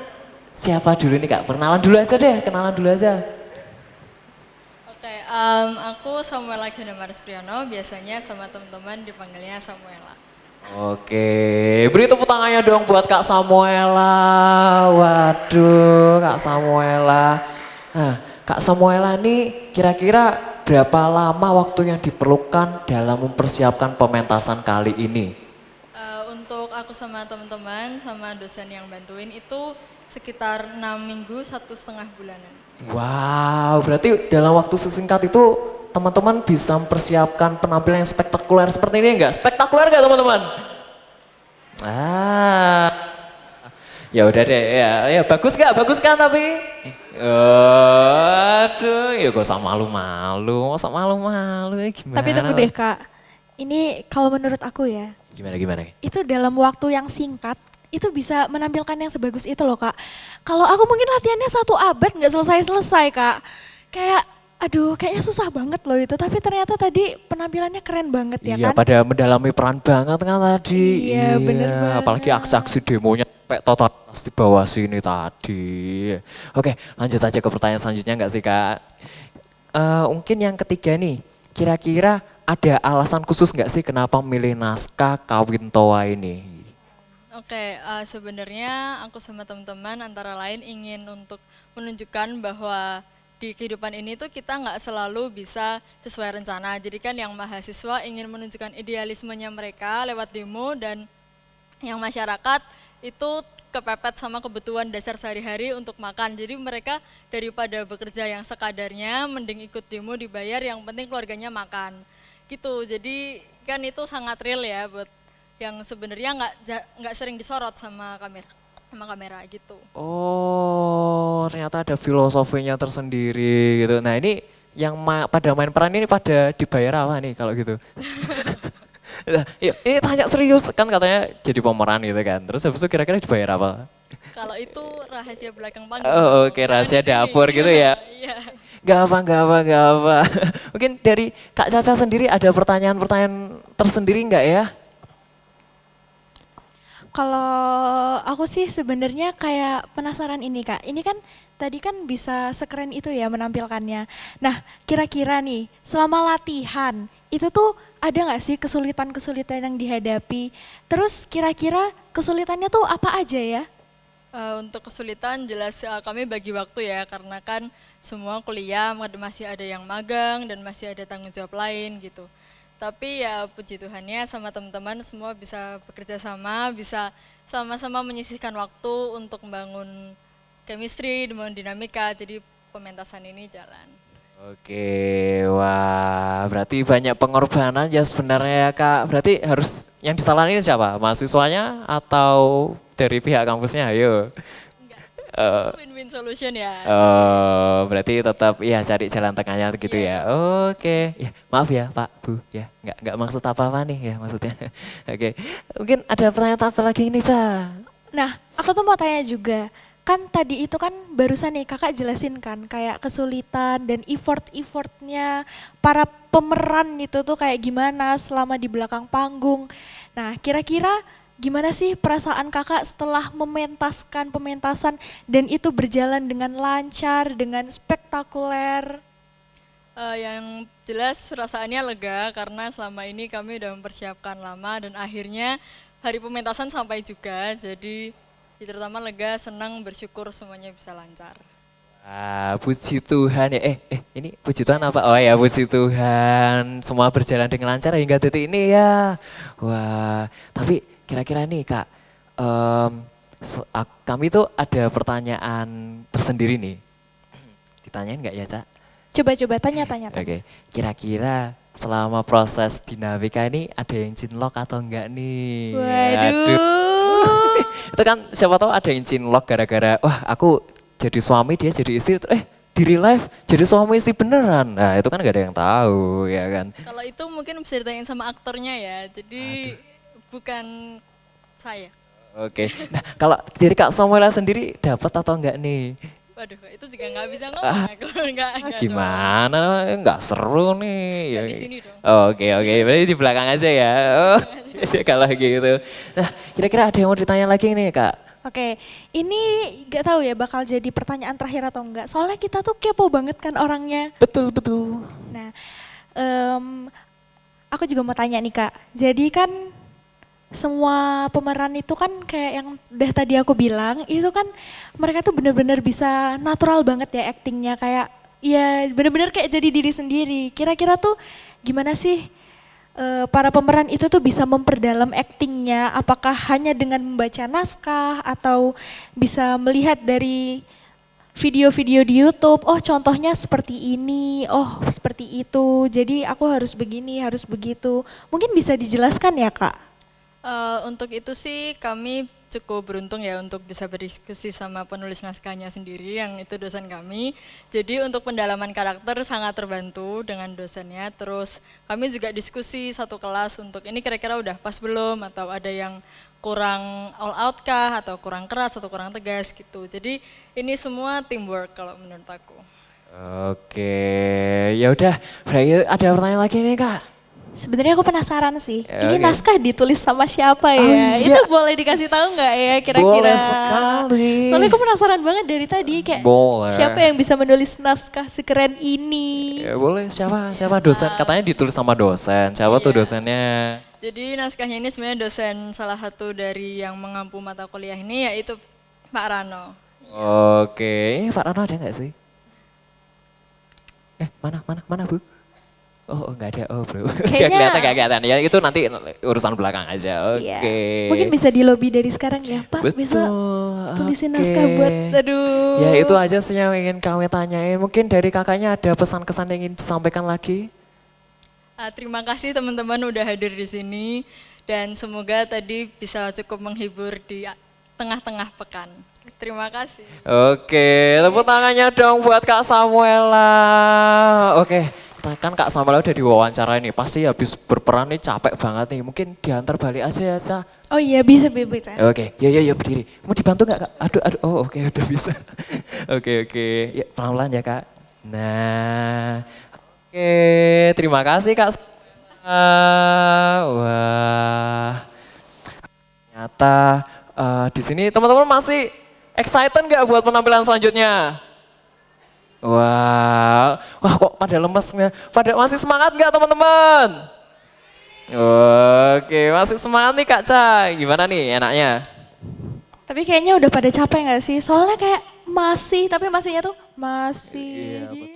siapa dulu nih Kak? Kenalan dulu aja. Oke, aku Samuela Ganda Maris Priyono, biasanya sama teman-teman dipanggilnya Samuela. Oke, beri tepuk tangannya dong buat Kak Samuela. Waduh, Kak Samuela. Nah, Kak Samuela ini kira-kira berapa lama waktu yang diperlukan dalam mempersiapkan pementasan kali ini? Untuk aku sama teman-teman, sama dosen yang bantuin itu sekitar 6 minggu, 1,5 bulanan. Wow, berarti dalam waktu sesingkat itu teman-teman bisa mempersiapkan penampilan yang spektakuler seperti ini enggak? Spektakuler enggak teman-teman? Ya udah deh, ya bagus kan tapi? Aduh, ya gak usah malu-malu gimana? Tapi tunggu deh Kak, ini kalau menurut aku ya. Gimana? Itu dalam waktu yang singkat, itu bisa menampilkan yang sebagus itu loh Kak. Kalau aku mungkin latihannya 1 abad nggak selesai Kak. Kayaknya susah banget loh itu, tapi ternyata tadi penampilannya keren banget ya kan? Iya, pada mendalami peran banget kan tadi. Iya, bener banget. Apalagi aksi-aksi demonya sampai totalitas di bawah sini tadi. Oke, lanjut aja ke pertanyaan selanjutnya enggak sih Kak? Mungkin yang ketiga nih, kira-kira ada alasan khusus nggak sih kenapa memilih naskah Kawin Toa ini? Oke, sebenarnya aku sama teman-teman antara lain ingin untuk menunjukkan bahwa di kehidupan ini tuh kita nggak selalu bisa sesuai rencana. Jadi kan yang mahasiswa ingin menunjukkan idealismenya mereka lewat demo, dan yang masyarakat itu kepepet sama kebutuhan dasar sehari-hari untuk makan. Jadi mereka daripada bekerja yang sekadarnya, mending ikut demo dibayar, yang penting keluarganya makan. Gitu, jadi kan itu sangat real ya buat yang sebenarnya nggak sering disorot sama kamera gitu. Oh, ternyata ada filosofinya tersendiri gitu. Nah ini yang pada main peran ini pada dibayar apa nih kalau gitu? Nah, yuk, ini tanya serius kan katanya jadi pemeran gitu kan. Terus habis itu kira-kira dibayar apa? Kalau itu rahasia belakang panggung. Oh, oke, rahasia dapur gitu ya. Iya. Gak apa. Mungkin dari Kak Caca sendiri ada pertanyaan-pertanyaan tersendiri nggak ya? Kalau aku sih sebenarnya kayak penasaran ini Kak. Ini kan tadi kan bisa sekeren itu ya menampilkannya. Nah kira-kira nih selama latihan itu tuh ada nggak sih kesulitan-kesulitan yang dihadapi? Terus kira-kira kesulitannya tuh apa aja ya? Untuk kesulitan jelas kami bagi waktu ya karena kan semua kuliah masih ada yang magang dan masih ada tanggung jawab lain gitu. Tapi ya puji Tuhannya sama teman-teman semua bisa bekerja sama, bisa sama-sama menyisihkan waktu untuk membangun chemistry, membangun dinamika, jadi pementasan ini jalan. Oke, wah berarti banyak pengorbanan ya sebenarnya ya Kak. Berarti harus yang disalahin siapa? Mahasiswanya atau dari pihak kampusnya? Ayo. Win-win solution ya. Oh, berarti tetap ya cari jalan tengahnya gitu ya. Oke, ya maaf ya Pak, Bu, ya nggak maksud apa-apa nih ya maksudnya. Oke, mungkin ada pertanyaan apa lagi ini Ca? Nah aku tuh mau tanya juga, kan tadi itu kan barusan nih kakak jelasin kan kayak kesulitan dan effortnya para pemeran itu tuh kayak gimana selama di belakang panggung. Nah kira-kira gimana sih perasaan kakak setelah mementaskan pementasan dan itu berjalan dengan lancar, dengan spektakuler? Yang jelas perasaannya lega karena selama ini kami udah mempersiapkan lama dan akhirnya hari pementasan sampai juga. Jadi terutama lega, senang, bersyukur semuanya bisa lancar. Puji Tuhan ya. Ini puji Tuhan apa? Oh ya puji Tuhan. Semua berjalan dengan lancar hingga detik ini ya. Wah, tapi kira-kira nih Kak, kami tuh ada pertanyaan tersendiri nih. Ditanyain nggak ya Cak? Coba tanya. Oke, kira-kira selama proses dinamika ini ada yang cinlok atau enggak nih? Waduh. Itu kan siapa tahu ada yang cinlok gara-gara, wah aku jadi suami dia jadi istri, di real life jadi suami istri beneran. Nah itu kan gak ada yang tahu ya kan. Kalau itu mungkin bisa ditanyain sama aktornya ya, jadi bukan saya. Oke, nah kalau dari Kak Samuel sendiri dapat atau enggak nih? Waduh, itu juga nggak bisa ngomong aku. Enggak Gimana? Enggak seru nih. Di sini dong. Oke, berarti di belakang aja ya. Oh, kalau gitu. Nah, kira-kira ada yang mau ditanya lagi nih Kak? Oke, ini gak tahu ya bakal jadi pertanyaan terakhir atau enggak. Soalnya kita tuh kepo banget kan orangnya. Betul. Nah, aku juga mau tanya nih Kak. Jadi kan semua pemeran itu kan kayak yang udah tadi aku bilang, itu kan mereka tuh bener-bener bisa natural banget ya actingnya. Kayak ya bener-bener kayak jadi diri sendiri. Kira-kira tuh gimana sih para pemeran itu tuh bisa memperdalam actingnya, apakah hanya dengan membaca naskah atau bisa melihat dari video-video di YouTube, oh contohnya seperti ini, oh seperti itu, jadi aku harus begini, harus begitu. Mungkin bisa dijelaskan ya Kak? Untuk itu sih kami cukup beruntung ya untuk bisa berdiskusi sama penulis naskahnya sendiri yang itu dosen kami. Jadi untuk pendalaman karakter sangat terbantu dengan dosennya. Terus kami juga diskusi satu kelas untuk ini kira-kira udah pas belum atau ada yang kurang all out kah atau kurang keras atau kurang tegas gitu. Jadi ini semua teamwork kalau menurut aku. Oke, ya udah. Berarti ada pertanyaan lagi nih Kak? Sebenarnya aku penasaran sih, ini Oke. naskah ditulis sama siapa ya? Oh, iya. Itu boleh dikasih tahu nggak ya kira-kira? Boleh sekali. Soalnya aku penasaran banget dari tadi kayak Boleh. siapa yang bisa menulis naskah sekeren ini? Ya, boleh, siapa dosen? Katanya ditulis sama dosen, siapa tuh dosennya? Jadi naskahnya ini sebenarnya dosen salah satu dari yang mengampu mata kuliah ini yaitu Pak Rano. Oke, Pak Rano ada nggak sih? Mana Bu? Oh enggak ada, oh bro. Kayaknya- Gak kelihatan. Ya itu nanti urusan belakang aja, oke. Iya. Mungkin bisa di lobby dari sekarang ya, Pak. Bisa tulisin naskah buat, aduh. Ya itu aja sih yang ingin kami tanyain. Mungkin dari kakaknya ada pesan-kesan yang ingin disampaikan lagi? Terima kasih teman-teman udah hadir di sini dan semoga tadi bisa cukup menghibur di tengah-tengah pekan. Terima kasih. Oke, tepuk tangannya dong buat Kak Samuela. Oke, kan Kak Samuela udah diwawancara ini, pasti habis berperan nih capek banget nih. Mungkin diantar balik aja ya, Ca. Oh iya bisa Bebe. Oke, ya berdiri. Mau dibantu nggak Kak? Aduh, oh oke udah bisa. Oke, ya pelan-pelan ya Kak. Nah, oke terima kasih Kak Samuela. Wah, ternyata di sini teman-teman masih excited nggak buat penampilan selanjutnya? Wah kok pada lemesnya? Masih semangat nggak teman-teman? Oke, masih semangat nih Kak Ca. Gimana nih enaknya? Tapi kayaknya udah pada capek nggak sih? Soalnya kayak masih, tapi masihnya tuh masih. Iya,